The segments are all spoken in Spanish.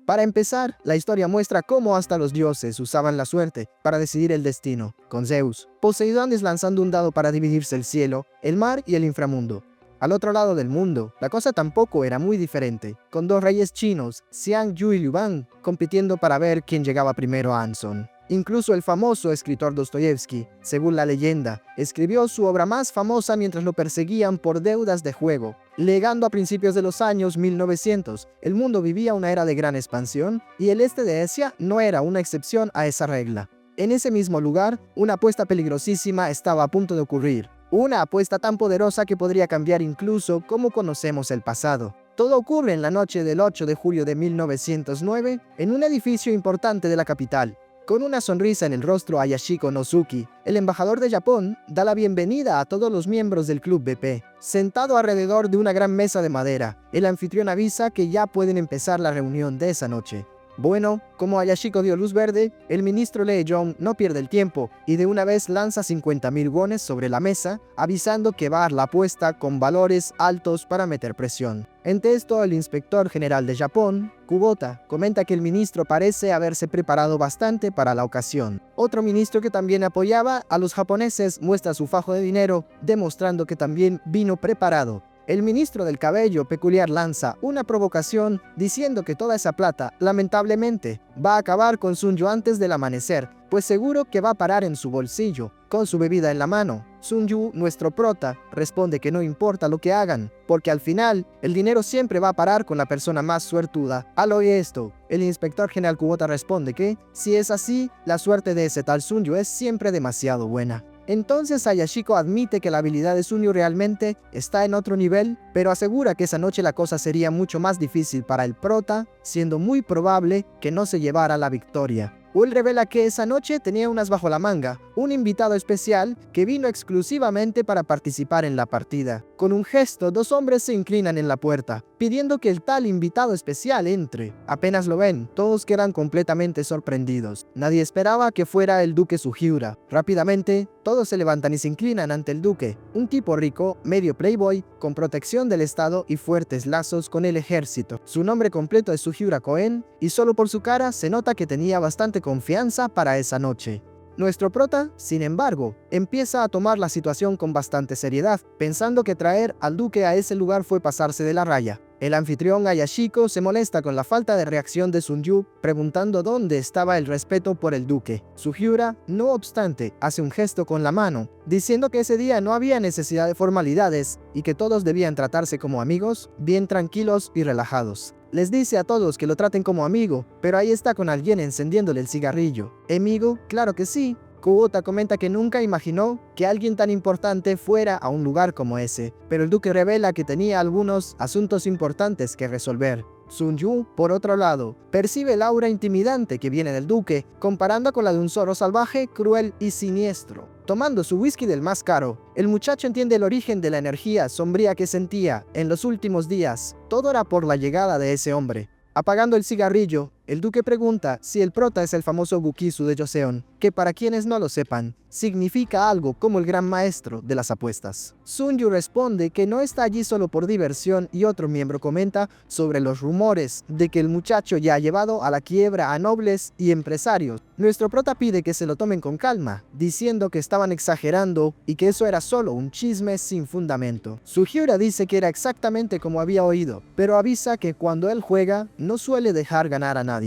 Para empezar, la historia muestra cómo hasta los dioses usaban la suerte para decidir el destino, con Zeus, Poseidones lanzando un dado para dividirse el cielo, el mar y el inframundo. Al otro lado del mundo, la cosa tampoco era muy diferente, con dos reyes chinos, Xiang Yu y Liu Bang, compitiendo para ver quién llegaba primero a Anson. Incluso el famoso escritor Dostoyevsky, según la leyenda, escribió su obra más famosa mientras lo perseguían por deudas de juego. Llegando a principios de los años 1900, el mundo vivía una era de gran expansión y el este de Asia no era una excepción a esa regla. En ese mismo lugar, una apuesta peligrosísima estaba a punto de ocurrir. Una apuesta tan poderosa que podría cambiar incluso cómo conocemos el pasado. Todo ocurre en la noche del 8 de julio de 1909 en un edificio importante de la capital. Con una sonrisa en el rostro a Yashiko Nozuki, el embajador de Japón da la bienvenida a todos los miembros del Club BP. Sentado alrededor de una gran mesa de madera, el anfitrión avisa que ya pueden empezar la reunión de esa noche. Bueno, como a Yashiko dio luz verde, el ministro Lee Jong no pierde el tiempo y de una vez lanza 50.000 wones sobre la mesa, avisando que va a la apuesta con valores altos para meter presión. Ante esto, el inspector general de Japón, Kubota, comenta que el ministro parece haberse preparado bastante para la ocasión. Otro ministro que también apoyaba a los japoneses muestra su fajo de dinero, demostrando que también vino preparado. El ministro del cabello peculiar lanza una provocación diciendo que toda esa plata, lamentablemente, va a acabar con Sun Yu antes del amanecer, pues seguro que va a parar en su bolsillo, con su bebida en la mano. Sun Yu, nuestro prota, responde que no importa lo que hagan, porque al final, el dinero siempre va a parar con la persona más suertuda. Al oír esto, el inspector general Kubota responde que, si es así, la suerte de ese tal Sun Yu es siempre demasiado buena. Entonces Yashiko admite que la habilidad de Sun Yu realmente está en otro nivel, pero asegura que esa noche la cosa sería mucho más difícil para el prota, siendo muy probable que no se llevara la victoria. Will revela que esa noche tenía unas bajo la manga, un invitado especial que vino exclusivamente para participar en la partida. Con un gesto, dos hombres se inclinan en la puerta, pidiendo que el tal invitado especial entre. Apenas lo ven, todos quedan completamente sorprendidos. Nadie esperaba que fuera el duque Sugiura. Rápidamente, todos se levantan y se inclinan ante el duque, un tipo rico, medio playboy, con protección del estado y fuertes lazos con el ejército. Su nombre completo es Sugiura Koen, y solo por su cara se nota que tenía bastante confianza para esa noche. Nuestro prota, sin embargo, empieza a tomar la situación con bastante seriedad, pensando que traer al duque a ese lugar fue pasarse de la raya. El anfitrión Yashiko se molesta con la falta de reacción de Sun Yu, preguntando dónde estaba el respeto por el duque. Sugiura, no obstante, hace un gesto con la mano, diciendo que ese día no había necesidad de formalidades y que todos debían tratarse como amigos, bien tranquilos y relajados. Les dice a todos que lo traten como amigo, pero ahí está con alguien encendiéndole el cigarrillo. ¿Amigo? Claro que sí. Kubota comenta que nunca imaginó que alguien tan importante fuera a un lugar como ese, pero el duque revela que tenía algunos asuntos importantes que resolver. Sun Yu, por otro lado, percibe el aura intimidante que viene del duque, comparando con la de un zorro salvaje, cruel y siniestro. Tomando su whisky del más caro, el muchacho entiende el origen de la energía sombría que sentía en los últimos días. Todo era por la llegada de ese hombre. Apagando el cigarrillo, el duque pregunta si el prota es el famoso Gukizu de Joseon, que para quienes no lo sepan, significa algo como el gran maestro de las apuestas. Sun Yu responde que no está allí solo por diversión y otro miembro comenta sobre los rumores de que el muchacho ya ha llevado a la quiebra a nobles y empresarios. Nuestro prota pide que se lo tomen con calma, diciendo que estaban exagerando y que eso era solo un chisme sin fundamento. Sugiura dice que era exactamente como había oído, pero avisa que cuando él juega no suele dejar ganar a nadie.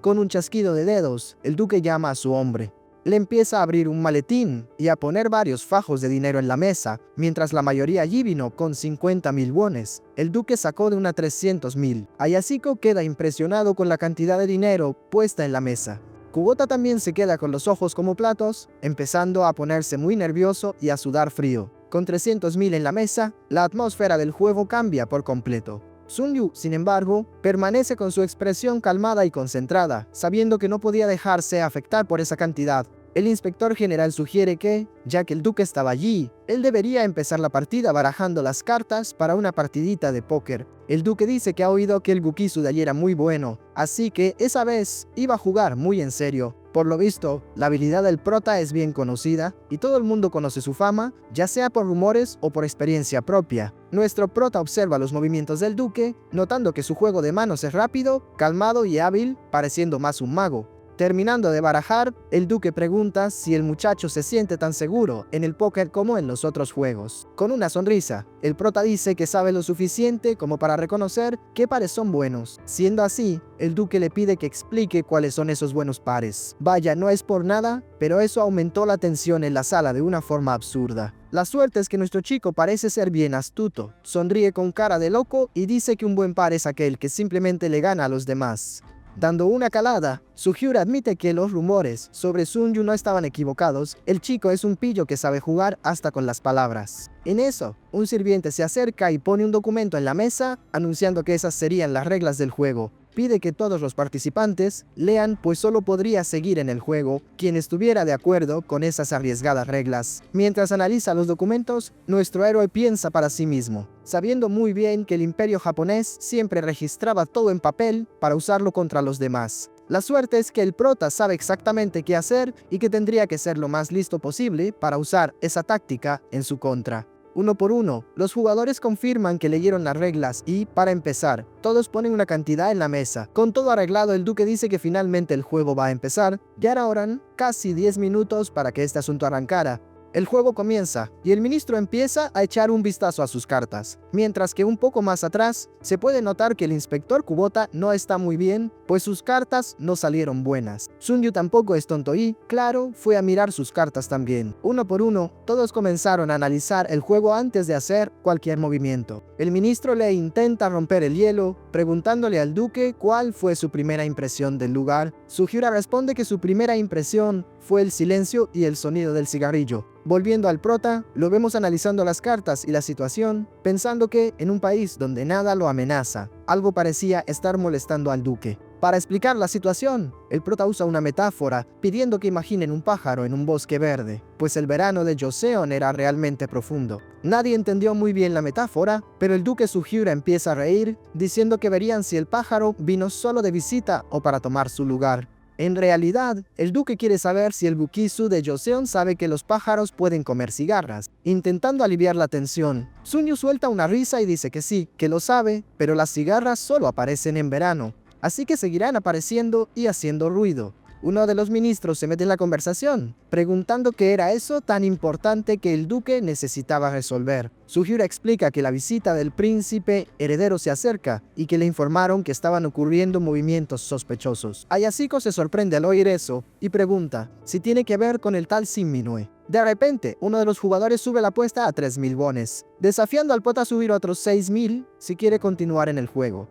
Con un chasquido de dedos, el duque llama a su hombre. Le empieza a abrir un maletín y a poner varios fajos de dinero en la mesa, mientras la mayoría allí vino con 50.000 wones. El duque sacó de una 300.000. Yashiko queda impresionado con la cantidad de dinero puesta en la mesa. Kubota también se queda con los ojos como platos, empezando a ponerse muy nervioso y a sudar frío. Con 300.000 en la mesa, la atmósfera del juego cambia por completo. Sun Yu, sin embargo, permanece con su expresión calmada y concentrada, sabiendo que no podía dejarse afectar por esa cantidad. El inspector general sugiere que, ya que el duque estaba allí, él debería empezar la partida barajando las cartas para una partidita de póker. El duque dice que ha oído que el Gukizu de allí era muy bueno, así que esa vez iba a jugar muy en serio. Por lo visto, la habilidad del prota es bien conocida y todo el mundo conoce su fama, ya sea por rumores o por experiencia propia. Nuestro prota observa los movimientos del duque, notando que su juego de manos es rápido, calmado y hábil, pareciendo más un mago. Terminando de barajar, el duque pregunta si el muchacho se siente tan seguro en el póker como en los otros juegos. Con una sonrisa, el prota dice que sabe lo suficiente como para reconocer qué pares son buenos. Siendo así, el duque le pide que explique cuáles son esos buenos pares. Vaya, no es por nada, pero eso aumentó la tensión en la sala de una forma absurda. La suerte es que nuestro chico parece ser bien astuto, sonríe con cara de loco y dice que un buen par es aquel que simplemente le gana a los demás. Dando una calada, Sugiura admite que los rumores sobre Sunyu no estaban equivocados, el chico es un pillo que sabe jugar hasta con las palabras. En eso, un sirviente se acerca y pone un documento en la mesa, anunciando que esas serían las reglas del juego. Pide que todos los participantes lean, pues solo podría seguir en el juego quien estuviera de acuerdo con esas arriesgadas reglas. Mientras analiza los documentos, nuestro héroe piensa para sí mismo, sabiendo muy bien que el imperio japonés siempre registraba todo en papel para usarlo contra los demás. La suerte es que el prota sabe exactamente qué hacer y que tendría que ser lo más listo posible para usar esa táctica en su contra. Uno por uno, los jugadores confirman que leyeron las reglas y, para empezar, todos ponen una cantidad en la mesa. Con todo arreglado, el duque dice que finalmente el juego va a empezar. Ya eran casi 10 minutos para que este asunto arrancara. El juego comienza y el ministro empieza a echar un vistazo a sus cartas, mientras que un poco más atrás se puede notar que el inspector Kubota no está muy bien, pues sus cartas no salieron buenas. Sunyu tampoco es tonto y, claro, fue a mirar sus cartas también. Uno por uno, todos comenzaron a analizar el juego antes de hacer cualquier movimiento. El ministro le intenta romper el hielo, preguntándole al duque cuál fue su primera impresión del lugar. Sugiura responde que su primera impresión fue el silencio y el sonido del cigarrillo. Volviendo al prota, lo vemos analizando las cartas y la situación, pensando que en un país donde nada lo amenaza, algo parecía estar molestando al duque. Para explicar la situación, el prota usa una metáfora, pidiendo que imaginen un pájaro en un bosque verde, pues el verano de Joseon era realmente profundo. Nadie entendió muy bien la metáfora, pero el duque Sugiura empieza a reír, diciendo que verían si el pájaro vino solo de visita o para tomar su lugar. En realidad, el duque quiere saber si el Bukisu de Joseon sabe que los pájaros pueden comer cigarras. Intentando aliviar la tensión, Sunyu suelta una risa y dice que sí, que lo sabe, pero las cigarras solo aparecen en verano, así que seguirán apareciendo y haciendo ruido. Uno de los ministros se mete en la conversación, preguntando qué era eso tan importante que el duque necesitaba resolver. Sugiura explica que la visita del príncipe heredero se acerca y que le informaron que estaban ocurriendo movimientos sospechosos. Ayashiko se sorprende al oír eso y pregunta si tiene que ver con el tal Shin Minue. De repente, uno de los jugadores sube la apuesta a 3000 wones, desafiando al prota a subir otros 6000 si quiere continuar en el juego.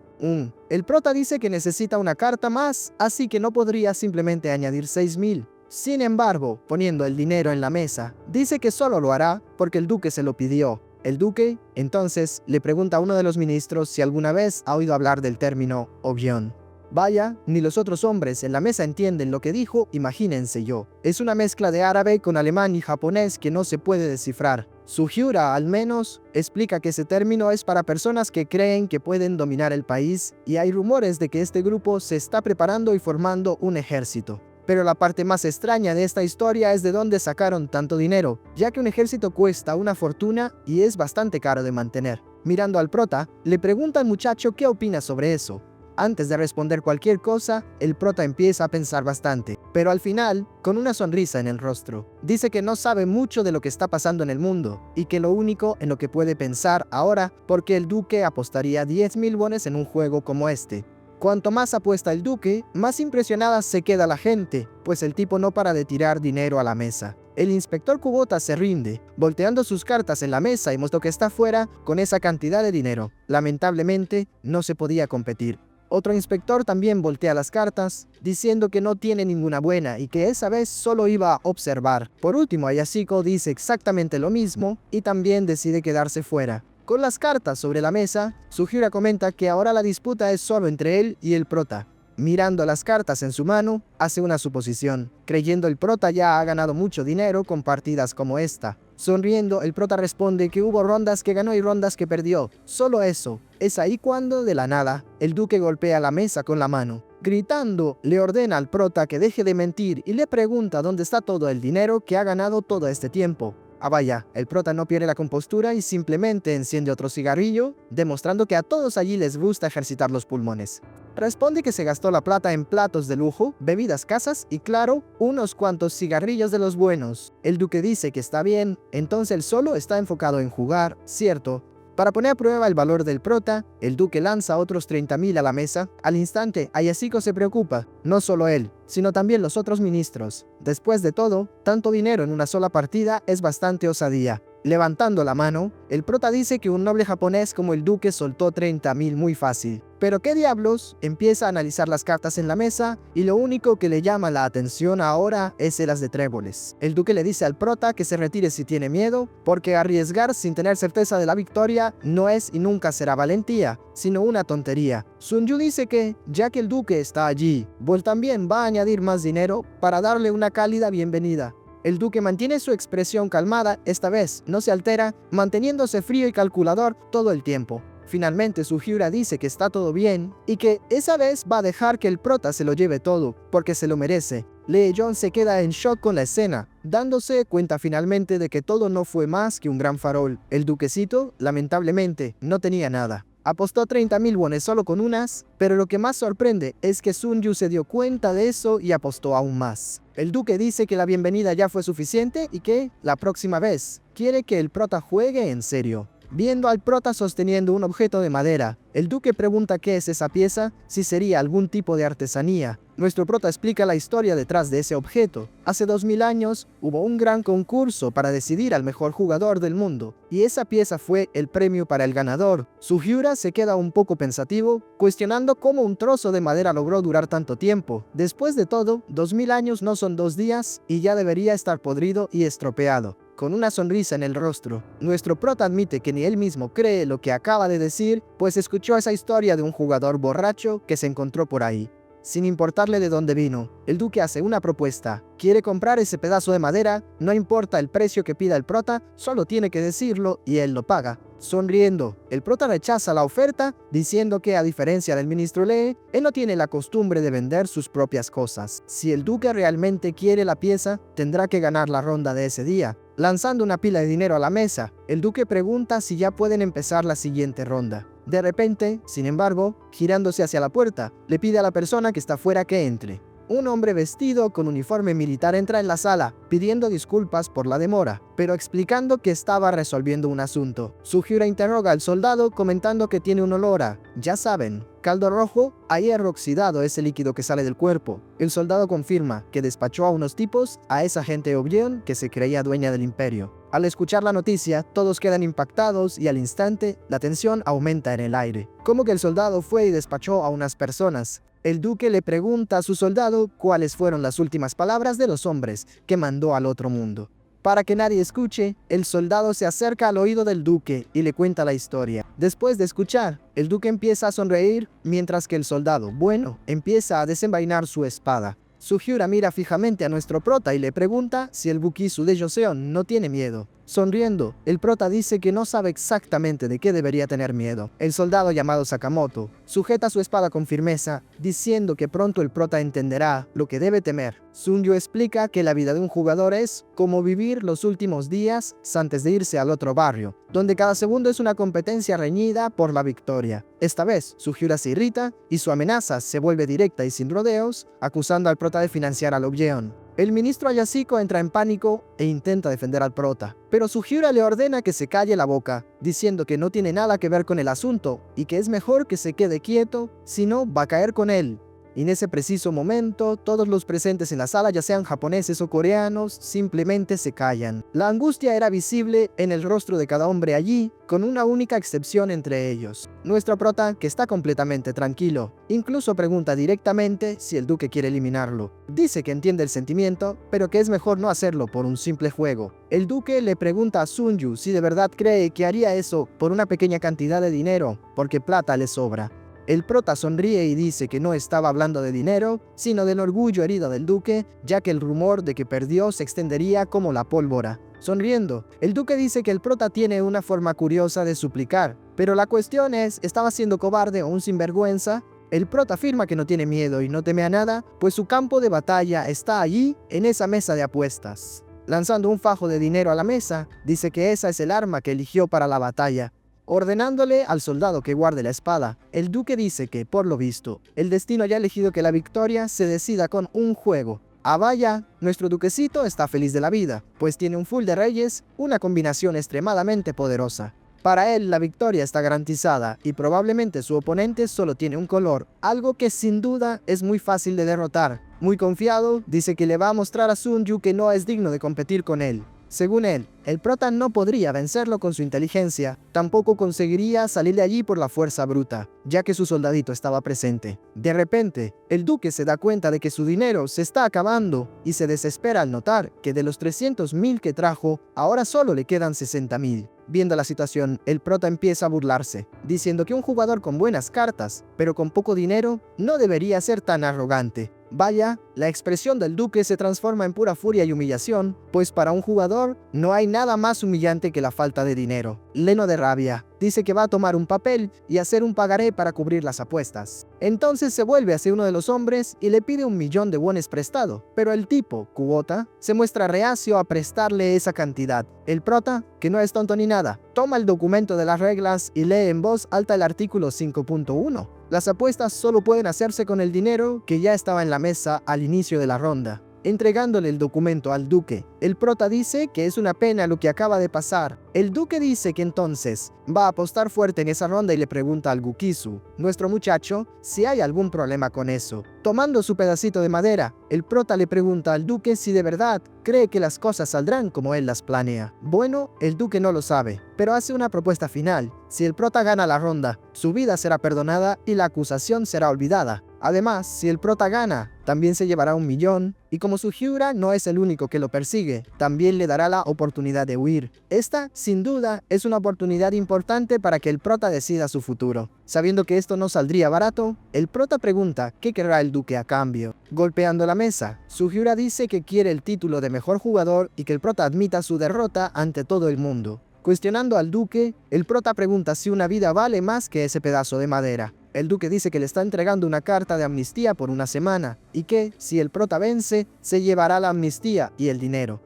El prota dice que necesita una carta más, así que no podría simplemente añadir 6000. Sin embargo, poniendo el dinero en la mesa, dice que solo lo hará porque el duque se lo pidió. El duque, entonces, le pregunta a uno de los ministros si alguna vez ha oído hablar del término obion. Vaya, ni los otros hombres en la mesa entienden lo que dijo, imagínense yo. Es una mezcla de árabe con alemán y japonés que no se puede descifrar. Sugiura, al menos, explica que ese término es para personas que creen que pueden dominar el país y hay rumores de que este grupo se está preparando y formando un ejército. Pero la parte más extraña de esta historia es de dónde sacaron tanto dinero, ya que un ejército cuesta una fortuna y es bastante caro de mantener. Mirando al prota, le pregunta al muchacho qué opina sobre eso. Antes de responder cualquier cosa, el prota empieza a pensar bastante, pero al final, con una sonrisa en el rostro, dice que no sabe mucho de lo que está pasando en el mundo y que lo único en lo que puede pensar ahora, porque el duque apostaría 10.000 wones en un juego como este. Cuanto más apuesta el duque, más impresionada se queda la gente, pues el tipo no para de tirar dinero a la mesa. El inspector Kubota se rinde, volteando sus cartas en la mesa y mostró que está fuera con esa cantidad de dinero. Lamentablemente, no se podía competir. Otro inspector también voltea las cartas, diciendo que no tiene ninguna buena y que esa vez solo iba a observar. Por último, Ayashiko dice exactamente lo mismo y también decide quedarse fuera. Con las cartas sobre la mesa, Sugiura comenta que ahora la disputa es solo entre él y el prota. Mirando las cartas en su mano, hace una suposición, creyendo el prota ya ha ganado mucho dinero con partidas como esta. Sonriendo, el prota responde que hubo rondas que ganó y rondas que perdió. Solo eso. Es ahí cuando, de la nada, el duque golpea la mesa con la mano. Gritando, le ordena al prota que deje de mentir y le pregunta dónde está todo el dinero que ha ganado todo este tiempo. Ah vaya, el prota no pierde la compostura y simplemente enciende otro cigarrillo, demostrando que a todos allí les gusta ejercitar los pulmones. Responde que se gastó la plata en platos de lujo, bebidas casas y claro, unos cuantos cigarrillos de los buenos. El duque dice que está bien, entonces él solo está enfocado en jugar, cierto. Para poner a prueba el valor del prota, el duque lanza otros 30.000 a la mesa. Al instante, Ayasico se preocupa, no solo él, sino también los otros ministros. Después de todo, tanto dinero en una sola partida es bastante osadía. Levantando la mano, el prota dice que un noble japonés como el duque soltó 30.000 muy fácil. Pero qué diablos, empieza a analizar las cartas en la mesa y lo único que le llama la atención ahora es el as de tréboles. El duque le dice al prota que se retire si tiene miedo, porque arriesgar sin tener certeza de la victoria no es y nunca será valentía, sino una tontería. Sun Yu dice que, ya que el duque está allí, Bol también va a añadir más dinero para darle una cálida bienvenida. El duque mantiene su expresión calmada, esta vez no se altera, manteniéndose frío y calculador todo el tiempo. Finalmente Sugiura dice que está todo bien y que esa vez va a dejar que el prota se lo lleve todo, porque se lo merece. Lee Jong se queda en shock con la escena, dándose cuenta finalmente de que todo no fue más que un gran farol. El duquecito, lamentablemente, no tenía nada. Apostó 30.000 wones solo con unas, pero lo que más sorprende es que Sun Yu se dio cuenta de eso y apostó aún más. El duque dice que la bienvenida ya fue suficiente y que, la próxima vez, quiere que el prota juegue en serio. Viendo al prota sosteniendo un objeto de madera, el duque pregunta qué es esa pieza, si sería algún tipo de artesanía. Nuestro prota explica la historia detrás de ese objeto. Hace 2000 años hubo un gran concurso para decidir al mejor jugador del mundo, y esa pieza fue el premio para el ganador. Sugiura se queda un poco pensativo, cuestionando cómo un trozo de madera logró durar tanto tiempo. Después de todo, 2000 años no son 2 días y ya debería estar podrido y estropeado. Con una sonrisa en el rostro, nuestro prota admite que ni él mismo cree lo que acaba de decir, pues escuchó esa historia de un jugador borracho que se encontró por ahí. Sin importarle de dónde vino, el duque hace una propuesta. Quiere comprar ese pedazo de madera, no importa el precio que pida el prota, solo tiene que decirlo y él lo paga. Sonriendo, el prota rechaza la oferta, diciendo que a diferencia del ministro Lee, él no tiene la costumbre de vender sus propias cosas. Si el duque realmente quiere la pieza, tendrá que ganar la ronda de ese día. Lanzando una pila de dinero a la mesa, el duque pregunta si ya pueden empezar la siguiente ronda. De repente, sin embargo, girándose hacia la puerta, le pide a la persona que está fuera que entre. Un hombre vestido con uniforme militar entra en la sala, pidiendo disculpas por la demora, pero explicando que estaba resolviendo un asunto. Sugiura interroga al soldado comentando que tiene un olor a, ya saben, caldo rojo, a hierro oxidado es el líquido que sale del cuerpo. El soldado confirma que despachó a unos tipos a esa gente Oblivion que se creía dueña del imperio. Al escuchar la noticia, todos quedan impactados y al instante, la tensión aumenta en el aire. Como que el soldado fue y despachó a unas personas. El duque le pregunta a su soldado cuáles fueron las últimas palabras de los hombres que mandó al otro mundo. Para que nadie escuche, el soldado se acerca al oído del duque y le cuenta la historia. Después de escuchar, el duque empieza a sonreír, mientras que el soldado, bueno, empieza a desenvainar su espada. Sugiura mira fijamente a nuestro prota y le pregunta si el Bukisu de Joseon no tiene miedo. Sonriendo, el prota dice que no sabe exactamente de qué debería tener miedo. El soldado llamado Sakamoto sujeta su espada con firmeza, diciendo que pronto el prota entenderá lo que debe temer. Sun Yu explica que la vida de un jugador es como vivir los últimos días antes de irse al otro barrio, donde cada segundo es una competencia reñida por la victoria. Esta vez, Sugiura se irrita y su amenaza se vuelve directa y sin rodeos, acusando al prota de financiar al Oblivion. El ministro Ayasico entra en pánico e intenta defender al prota, pero Sugiura le ordena que se calle la boca, diciendo que no tiene nada que ver con el asunto y que es mejor que se quede quieto, si no va a caer con él. Y en ese preciso momento, todos los presentes en la sala, ya sean japoneses o coreanos, simplemente se callan. La angustia era visible en el rostro de cada hombre allí, con una única excepción entre ellos. Nuestro prota, que está completamente tranquilo, incluso pregunta directamente si el duque quiere eliminarlo. Dice que entiende el sentimiento, pero que es mejor no hacerlo por un simple juego. El duque le pregunta a Sun Yu si de verdad cree que haría eso por una pequeña cantidad de dinero, porque plata le sobra. El prota sonríe y dice que no estaba hablando de dinero, sino del orgullo herido del duque, ya que el rumor de que perdió se extendería como la pólvora. Sonriendo, el duque dice que el prota tiene una forma curiosa de suplicar, pero la cuestión es, ¿estaba siendo cobarde o un sinvergüenza? El prota afirma que no tiene miedo y no teme a nada, pues su campo de batalla está allí, en esa mesa de apuestas. Lanzando un fajo de dinero a la mesa, dice que esa es el arma que eligió para la batalla. Ordenándole al soldado que guarde la espada, el duque dice que, por lo visto, el destino haya elegido que la victoria se decida con un juego. Ah vaya, nuestro duquecito está feliz de la vida, pues tiene un full de reyes, una combinación extremadamente poderosa. Para él la victoria está garantizada y probablemente su oponente solo tiene un color, algo que sin duda es muy fácil de derrotar. Muy confiado, dice que le va a mostrar a Sun Yu que no es digno de competir con él. Según él, el prota no podría vencerlo con su inteligencia, tampoco conseguiría salir de allí por la fuerza bruta, ya que su soldadito estaba presente. De repente, el duque se da cuenta de que su dinero se está acabando y se desespera al notar que de los 300.000 que trajo, ahora solo le quedan 60.000. Viendo la situación, el prota empieza a burlarse, diciendo que un jugador con buenas cartas, pero con poco dinero, no debería ser tan arrogante. Vaya, la expresión del duque se transforma en pura furia y humillación, pues para un jugador no hay nada más humillante que la falta de dinero. Lleno de rabia, dice que va a tomar un papel y hacer un pagaré para cubrir las apuestas. Entonces se vuelve hacia uno de los hombres y le pide 1.000.000 de wones prestado, pero el tipo, Kubota, se muestra reacio a prestarle esa cantidad. El prota, que no es tonto ni nada, toma el documento de las reglas y lee en voz alta el artículo 5.1. Las apuestas solo pueden hacerse con el dinero que ya estaba en la mesa al inicio de la ronda. Entregándole el documento al duque, el prota dice que es una pena lo que acaba de pasar. El duque dice que entonces va a apostar fuerte en esa ronda y le pregunta al Gukisu, nuestro muchacho, si hay algún problema con eso. Tomando su pedacito de madera, el prota le pregunta al duque si de verdad cree que las cosas saldrán como él las planea. Bueno, el duque no lo sabe, pero hace una propuesta final. Si el prota gana la ronda, su vida será perdonada y la acusación será olvidada. Además, si el prota gana, también se llevará 1.000.000, y como Sugiura no es el único que lo persigue, también le dará la oportunidad de huir. Esta, sin duda, es una oportunidad importante para que el prota decida su futuro. Sabiendo que esto no saldría barato, el prota pregunta qué querrá el duque a cambio. Golpeando la mesa, Sugiura dice que quiere el título de mejor jugador y que el prota admita su derrota ante todo el mundo. Cuestionando al duque, el prota pregunta si una vida vale más que ese pedazo de madera. El duque dice que le está entregando una carta de amnistía por una semana y que, si el prota vence, se llevará la amnistía y el dinero.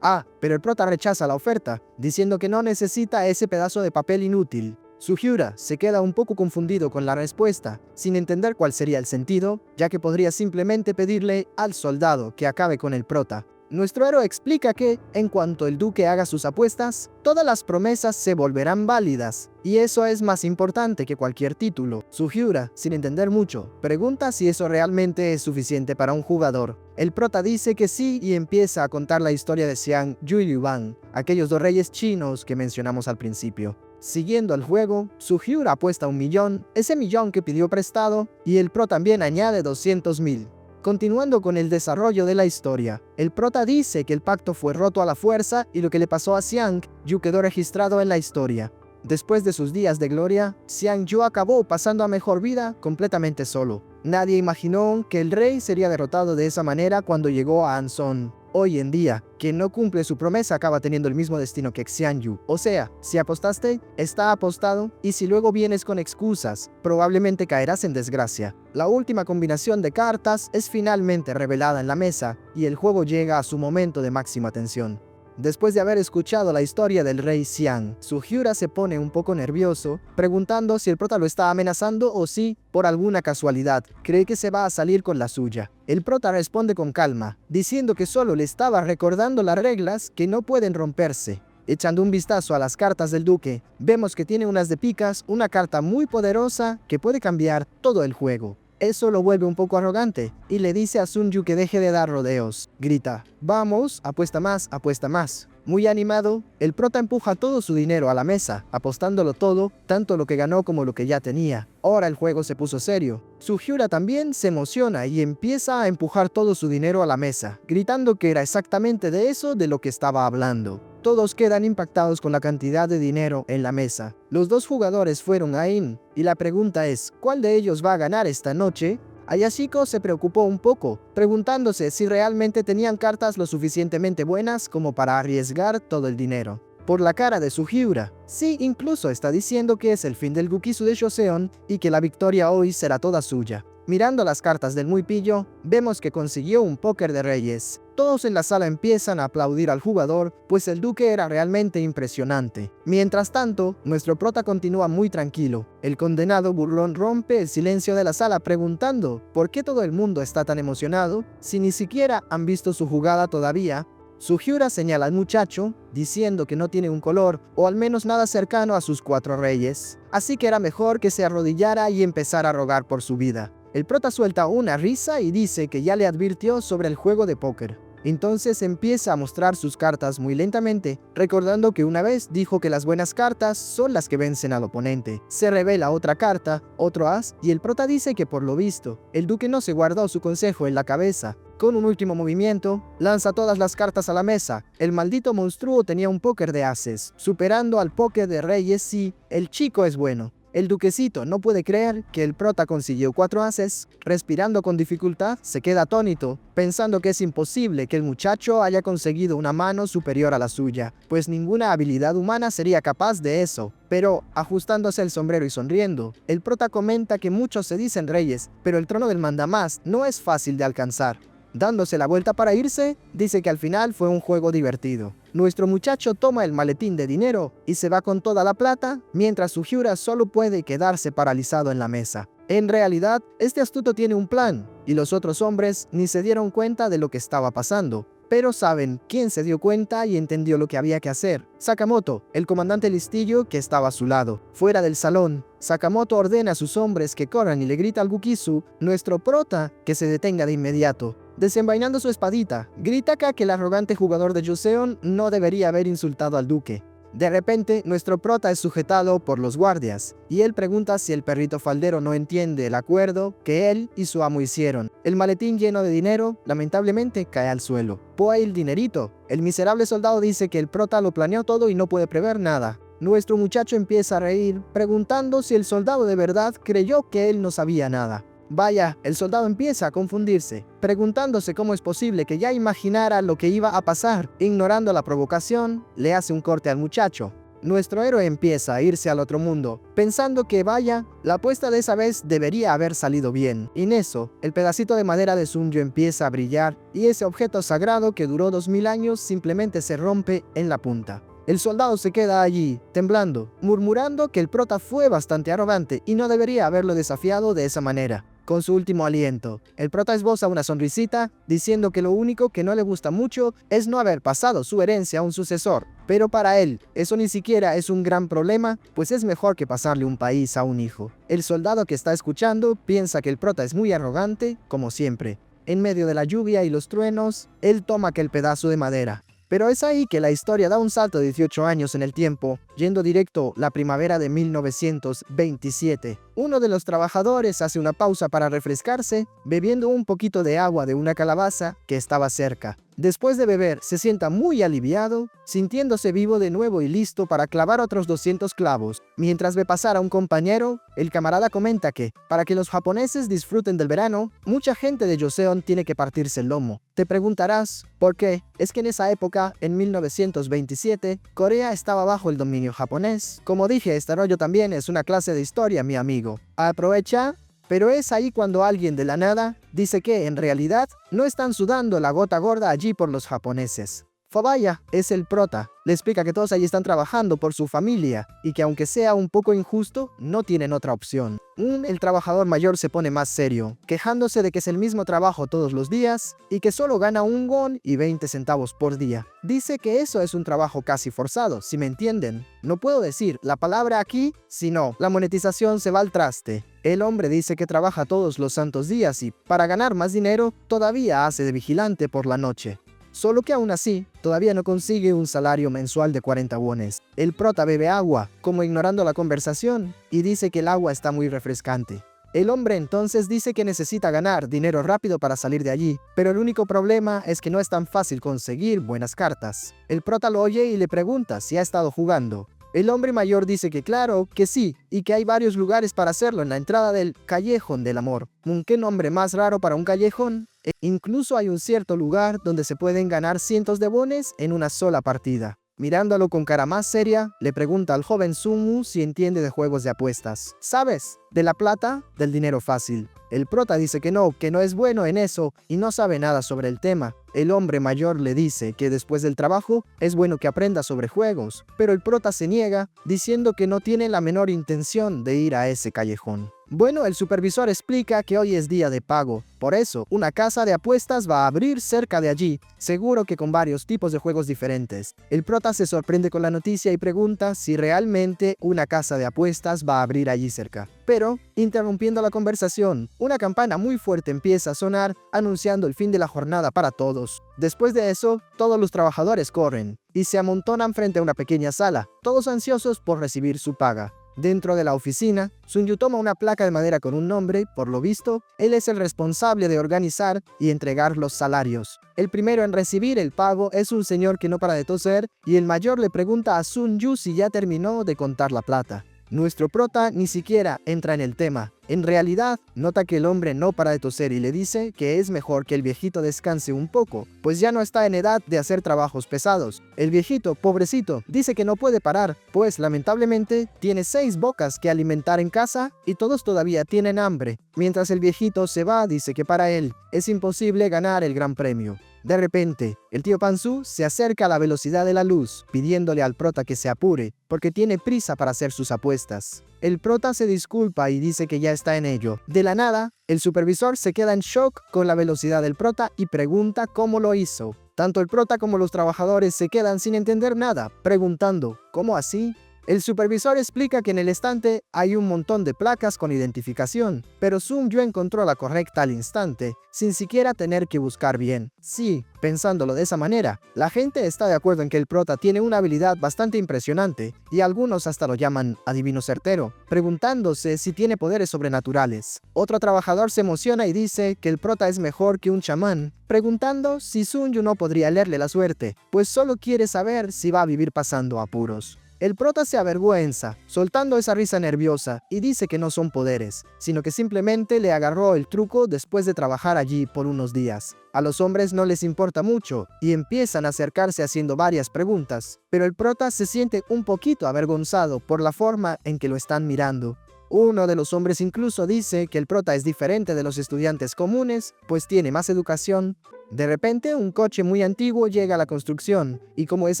Pero el prota rechaza la oferta, diciendo que no necesita ese pedazo de papel inútil. Sugiura se queda un poco confundido con la respuesta, sin entender cuál sería el sentido, ya que podría simplemente pedirle al soldado que acabe con el prota. Nuestro héroe explica que, en cuanto el duque haga sus apuestas, todas las promesas se volverán válidas, y eso es más importante que cualquier título. Sugiura, sin entender mucho, pregunta si eso realmente es suficiente para un jugador. El prota dice que sí y empieza a contar la historia de Xiang Yu y Liu Bang, aquellos dos reyes chinos que mencionamos al principio. Siguiendo el juego, Sugiura apuesta 1.000.000, ese millón que pidió prestado, y el pro también añade 200.000. Continuando con el desarrollo de la historia, el prota dice que el pacto fue roto a la fuerza y lo que le pasó a Xiang Yu quedó registrado en la historia. Después de sus días de gloria, Xiang Yu acabó pasando a mejor vida completamente solo. Nadie imaginó que el rey sería derrotado de esa manera cuando llegó a Anson. Hoy en día, quien no cumple su promesa acaba teniendo el mismo destino que Xiang Yu. O sea, si apostaste, está apostado, y si luego vienes con excusas, probablemente caerás en desgracia. La última combinación de cartas es finalmente revelada en la mesa, y el juego llega a su momento de máxima tensión. Después de haber escuchado la historia del rey Xiang, Sugiura se pone un poco nervioso, preguntando si el prota lo está amenazando o si, por alguna casualidad, cree que se va a salir con la suya. El prota responde con calma, diciendo que solo le estaba recordando las reglas que no pueden romperse. Echando un vistazo a las cartas del duque, vemos que tiene unas de picas, una carta muy poderosa que puede cambiar todo el juego. Eso lo vuelve un poco arrogante y le dice a Sun Yu que deje de dar rodeos. Grita, vamos, apuesta más, apuesta más. Muy animado, el prota empuja todo su dinero a la mesa, apostándolo todo, tanto lo que ganó como lo que ya tenía. Ahora el juego se puso serio. Sugiura también se emociona y empieza a empujar todo su dinero a la mesa, gritando que era exactamente de eso de lo que estaba hablando. Todos quedan impactados con la cantidad de dinero en la mesa. Los dos jugadores fueron ahí, y la pregunta es, ¿cuál de ellos va a ganar esta noche? Ayashiko se preocupó un poco, preguntándose si realmente tenían cartas lo suficientemente buenas como para arriesgar todo el dinero. por la cara de Sugiura. Sí, incluso está diciendo que es el fin del Gukizu de Joseon y que la victoria hoy será toda suya. Mirando las cartas del muy pillo, vemos que consiguió un póker de reyes. Todos en la sala empiezan a aplaudir al jugador, pues el duque era realmente impresionante. Mientras tanto, nuestro prota continúa muy tranquilo. El condenado burlón rompe el silencio de la sala preguntando por qué todo el mundo está tan emocionado si ni siquiera han visto su jugada todavía. Sugiura señala al muchacho, diciendo que no tiene un color, o al menos nada cercano a sus 4 reyes. Así que era mejor que se arrodillara y empezara a rogar por su vida. El prota suelta una risa y dice que ya le advirtió sobre el juego de póker. Entonces empieza a mostrar sus cartas muy lentamente, recordando que una vez dijo que las buenas cartas son las que vencen al oponente. Se revela otra carta, otro as, y el prota dice que por lo visto, el duque no se guardó su consejo en la cabeza. Con un último movimiento, lanza todas las cartas a la mesa. El maldito monstruo tenía un póker de ases, superando al póker de reyes y el chico es bueno. El duquecito no puede creer que el prota consiguió 4 ases, respirando con dificultad, se queda atónito, pensando que es imposible que el muchacho haya conseguido una mano superior a la suya, pues ninguna habilidad humana sería capaz de eso. Pero, ajustándose el sombrero y sonriendo, el prota comenta que muchos se dicen reyes, pero el trono del mandamás no es fácil de alcanzar. Dándose la vuelta para irse, dice que al final fue un juego divertido. Nuestro muchacho toma el maletín de dinero y se va con toda la plata, mientras Sugiura solo puede quedarse paralizado en la mesa. En realidad, este astuto tiene un plan, y los otros hombres ni se dieron cuenta de lo que estaba pasando. Pero saben quién se dio cuenta y entendió lo que había que hacer. Sakamoto, el comandante listillo que estaba a su lado. Fuera del salón, Sakamoto ordena a sus hombres que corran y le grita al Gukizu, nuestro prota, que se detenga de inmediato. Desenvainando su espadita, grita que el arrogante jugador de Joseon no debería haber insultado al duque. De repente, nuestro prota es sujetado por los guardias, y él pregunta si el perrito faldero no entiende el acuerdo que él y su amo hicieron. El maletín lleno de dinero, lamentablemente, cae al suelo. ¡Poa el dinerito! El miserable soldado dice que el prota lo planeó todo y no puede prever nada. Nuestro muchacho empieza a reír, preguntando si el soldado de verdad creyó que él no sabía nada. Vaya, el soldado empieza a confundirse, preguntándose cómo es posible que ya imaginara lo que iba a pasar. Ignorando la provocación, le hace un corte al muchacho. Nuestro héroe empieza a irse al otro mundo, pensando que vaya, la apuesta de esa vez debería haber salido bien. En eso, el pedacito de madera de Sunjo empieza a brillar, y ese objeto sagrado que duró 2000 años simplemente se rompe en la punta. El soldado se queda allí, temblando, murmurando que el prota fue bastante arrogante y no debería haberlo desafiado de esa manera. Con su último aliento, el prota esboza una sonrisita, diciendo que lo único que no le gusta mucho es no haber pasado su herencia a un sucesor. Pero para él, eso ni siquiera es un gran problema, pues es mejor que pasarle un país a un hijo. El soldado que está escuchando piensa que el prota es muy arrogante, como siempre. En medio de la lluvia y los truenos, él toma aquel pedazo de madera. Pero es ahí que la historia da un salto de 18 años en el tiempo, yendo directo la primavera de 1927. Uno de los trabajadores hace una pausa para refrescarse, bebiendo un poquito de agua de una calabaza que estaba cerca. Después de beber, se sienta muy aliviado, sintiéndose vivo de nuevo y listo para clavar otros 200 clavos. Mientras ve pasar a un compañero, el camarada comenta que, para que los japoneses disfruten del verano, mucha gente de Joseon tiene que partirse el lomo. Te preguntarás, ¿por qué? Es que en esa época, en 1927, Corea estaba bajo el dominio japonés. Como dije, este rollo también es una clase de historia, mi amigo. Aprovecha. Pero es ahí cuando alguien de la nada dice que, en realidad, no están sudando la gota gorda allí por los japoneses. Fabaya es el prota. Le explica que todos allí están trabajando por su familia y que aunque sea un poco injusto, no tienen otra opción. El trabajador mayor se pone más serio, quejándose de que es el mismo trabajo todos los días y que solo gana 1 won y 20 centavos por día. Dice que eso es un trabajo casi forzado, si me entienden. No puedo decir la palabra aquí, sino la monetización se va al traste. El hombre dice que trabaja todos los santos días y, para ganar más dinero, todavía hace de vigilante por la noche. Solo que aún así, todavía no consigue un salario mensual de 40 wones. El prota bebe agua, como ignorando la conversación, y dice que el agua está muy refrescante. El hombre entonces dice que necesita ganar dinero rápido para salir de allí, pero el único problema es que no es tan fácil conseguir buenas cartas. El prota lo oye y le pregunta si ha estado jugando. El hombre mayor dice que claro, que sí, y que hay varios lugares para hacerlo en la entrada del Callejón del Amor. ¿Qué nombre más raro para un callejón? Incluso hay un cierto lugar donde se pueden ganar cientos de wones en una sola partida. Mirándolo con cara más seria, le pregunta al joven Sun si entiende de juegos de apuestas. ¿Sabes? ¿De la plata? ¿Del dinero fácil? El prota dice que no es bueno en eso y no sabe nada sobre el tema. El hombre mayor le dice que después del trabajo es bueno que aprenda sobre juegos, pero el prota se niega, diciendo que no tiene la menor intención de ir a ese callejón. Bueno, el supervisor explica que hoy es día de pago, por eso una casa de apuestas va a abrir cerca de allí, seguro que con varios tipos de juegos diferentes. El prota se sorprende con la noticia y pregunta si realmente una casa de apuestas va a abrir allí cerca. Pero, interrumpiendo la conversación, una campana muy fuerte empieza a sonar, anunciando el fin de la jornada para todos. Después de eso, todos los trabajadores corren y se amontonan frente a una pequeña sala, todos ansiosos por recibir su paga. Dentro de la oficina, Sun-yu toma una placa de madera con un nombre, por lo visto, él es el responsable de organizar y entregar los salarios. El primero en recibir el pago es un señor que no para de toser y el mayor le pregunta a Sun-yu si ya terminó de contar la plata. Nuestro prota ni siquiera entra en el tema. En realidad, nota que el hombre no para de toser y le dice que es mejor que el viejito descanse un poco, pues ya no está en edad de hacer trabajos pesados. El viejito, pobrecito, dice que no puede parar, pues lamentablemente tiene 6 bocas que alimentar en casa y todos todavía tienen hambre. Mientras el viejito se va, dice que para él es imposible ganar el gran premio. De repente, el tío Pansu se acerca a la velocidad de la luz, pidiéndole al prota que se apure, porque tiene prisa para hacer sus apuestas. El prota se disculpa y dice que ya está en ello. De la nada, el supervisor se queda en shock con la velocidad del prota y pregunta cómo lo hizo. Tanto el prota como los trabajadores se quedan sin entender nada, preguntando, ¿cómo así? El supervisor explica que en el estante hay un montón de placas con identificación, pero Sun-yu encontró la correcta al instante, sin siquiera tener que buscar bien. Sí, pensándolo de esa manera, la gente está de acuerdo en que el prota tiene una habilidad bastante impresionante, y algunos hasta lo llaman adivino certero, preguntándose si tiene poderes sobrenaturales. Otro trabajador se emociona y dice que el prota es mejor que un chamán, preguntando si Sun-yu no podría leerle la suerte, pues solo quiere saber si va a vivir pasando apuros. El prota se avergüenza, soltando esa risa nerviosa, y dice que no son poderes, sino que simplemente le agarró el truco después de trabajar allí por unos días. A los hombres no les importa mucho, y empiezan a acercarse haciendo varias preguntas, pero el prota se siente un poquito avergonzado por la forma en que lo están mirando. Uno de los hombres incluso dice que el prota es diferente de los estudiantes comunes, pues tiene más educación. De repente, un coche muy antiguo llega a la construcción, y como es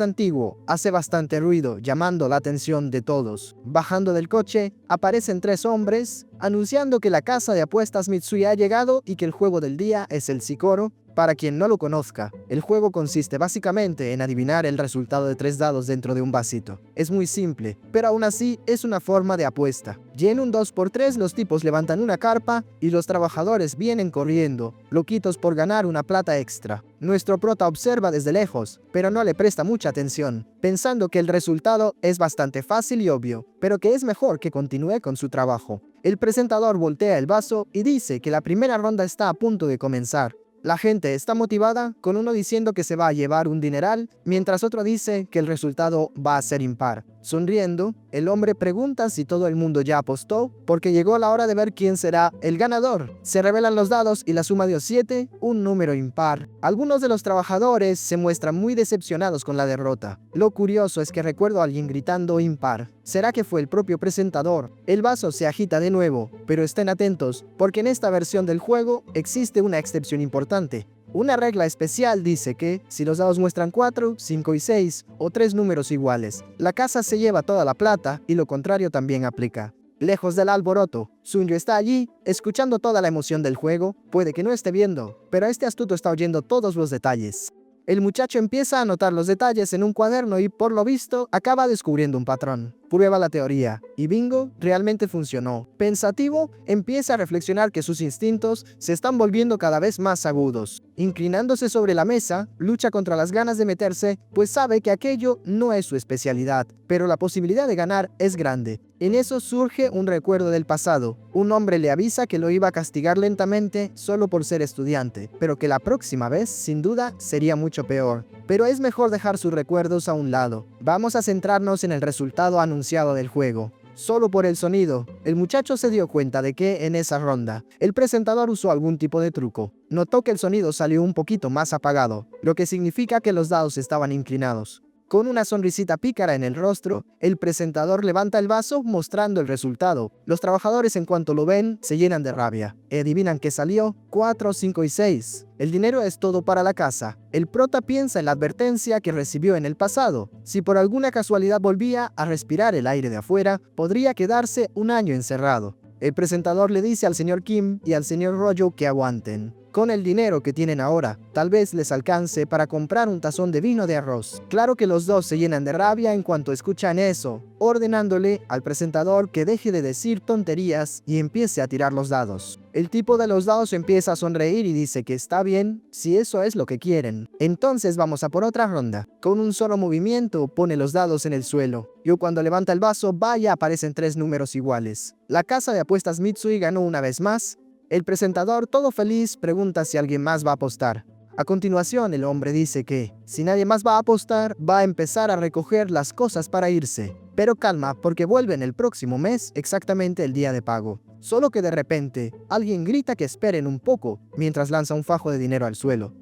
antiguo, hace bastante ruido, llamando la atención de todos. Bajando del coche, aparecen 3 hombres, anunciando que la casa de apuestas Mitsui ha llegado y que el juego del día es el Sikoro. Para quien no lo conozca, el juego consiste básicamente en adivinar el resultado de 3 dados dentro de un vasito. Es muy simple, pero aún así es una forma de apuesta. Y en un 2x3 los tipos levantan una carpa y los trabajadores vienen corriendo, loquitos por ganar una plata extra. Nuestro prota observa desde lejos, pero no le presta mucha atención, pensando que el resultado es bastante fácil y obvio, pero que es mejor que continúe con su trabajo. El presentador voltea el vaso y dice que la primera ronda está a punto de comenzar. La gente está motivada, con uno diciendo que se va a llevar un dineral, mientras otro dice que el resultado va a ser impar. Sonriendo, el hombre pregunta si todo el mundo ya apostó, porque llegó la hora de ver quién será el ganador. Se revelan los dados y la suma dio 7, un número impar. Algunos de los trabajadores se muestran muy decepcionados con la derrota. Lo curioso es que recuerdo a alguien gritando impar. ¿Será que fue el propio presentador? El vaso se agita de nuevo, pero estén atentos, porque en esta versión del juego existe una excepción importante. Una regla especial dice que, si los dados muestran 4, 5 y 6, o 3 números iguales, la casa se lleva toda la plata, y lo contrario también aplica. Lejos del alboroto, Sun-yu está allí, escuchando toda la emoción del juego, puede que no esté viendo, pero este astuto está oyendo todos los detalles. El muchacho empieza a anotar los detalles en un cuaderno y, por lo visto, acaba descubriendo un patrón. Prueba la teoría, y bingo, realmente funcionó. Pensativo, empieza a reflexionar que sus instintos se están volviendo cada vez más agudos. Inclinándose sobre la mesa, lucha contra las ganas de meterse, pues sabe que aquello no es su especialidad, pero la posibilidad de ganar es grande. En eso surge un recuerdo del pasado. Un hombre le avisa que lo iba a castigar lentamente solo por ser estudiante, pero que la próxima vez, sin duda, sería mucho peor. Pero es mejor dejar sus recuerdos a un lado. Vamos a centrarnos en el resultado anunciado del juego. Solo por el sonido, el muchacho se dio cuenta de que, en esa ronda, el presentador usó algún tipo de truco. Notó que el sonido salió un poquito más apagado, lo que significa que los dados estaban inclinados. Con una sonrisita pícara en el rostro, el presentador levanta el vaso mostrando el resultado. Los trabajadores en cuanto lo ven, se llenan de rabia. Adivinan que salió 4, 5 y 6. El dinero es todo para la casa. El prota piensa en la advertencia que recibió en el pasado. Si por alguna casualidad volvía a respirar el aire de afuera, podría quedarse un año encerrado. El presentador le dice al señor Kim y al señor Royo que aguanten. Con el dinero que tienen ahora, tal vez les alcance para comprar un tazón de vino de arroz. Claro que los dos se llenan de rabia en cuanto escuchan eso, ordenándole al presentador que deje de decir tonterías y empiece a tirar los dados. El tipo de los dados empieza a sonreír y dice que está bien, si eso es lo que quieren. Entonces vamos a por otra ronda. Con un solo movimiento pone los dados en el suelo. Y cuando levanta el vaso, vaya, aparecen 3 números iguales. La casa de apuestas Mitsui ganó una vez más. El presentador, todo feliz, pregunta si alguien más va a apostar. A continuación, el hombre dice que, si nadie más va a apostar, va a empezar a recoger las cosas para irse. Pero calma, porque vuelven el próximo mes, exactamente el día de pago. Solo que de repente, alguien grita que esperen un poco, mientras lanza un fajo de dinero al suelo.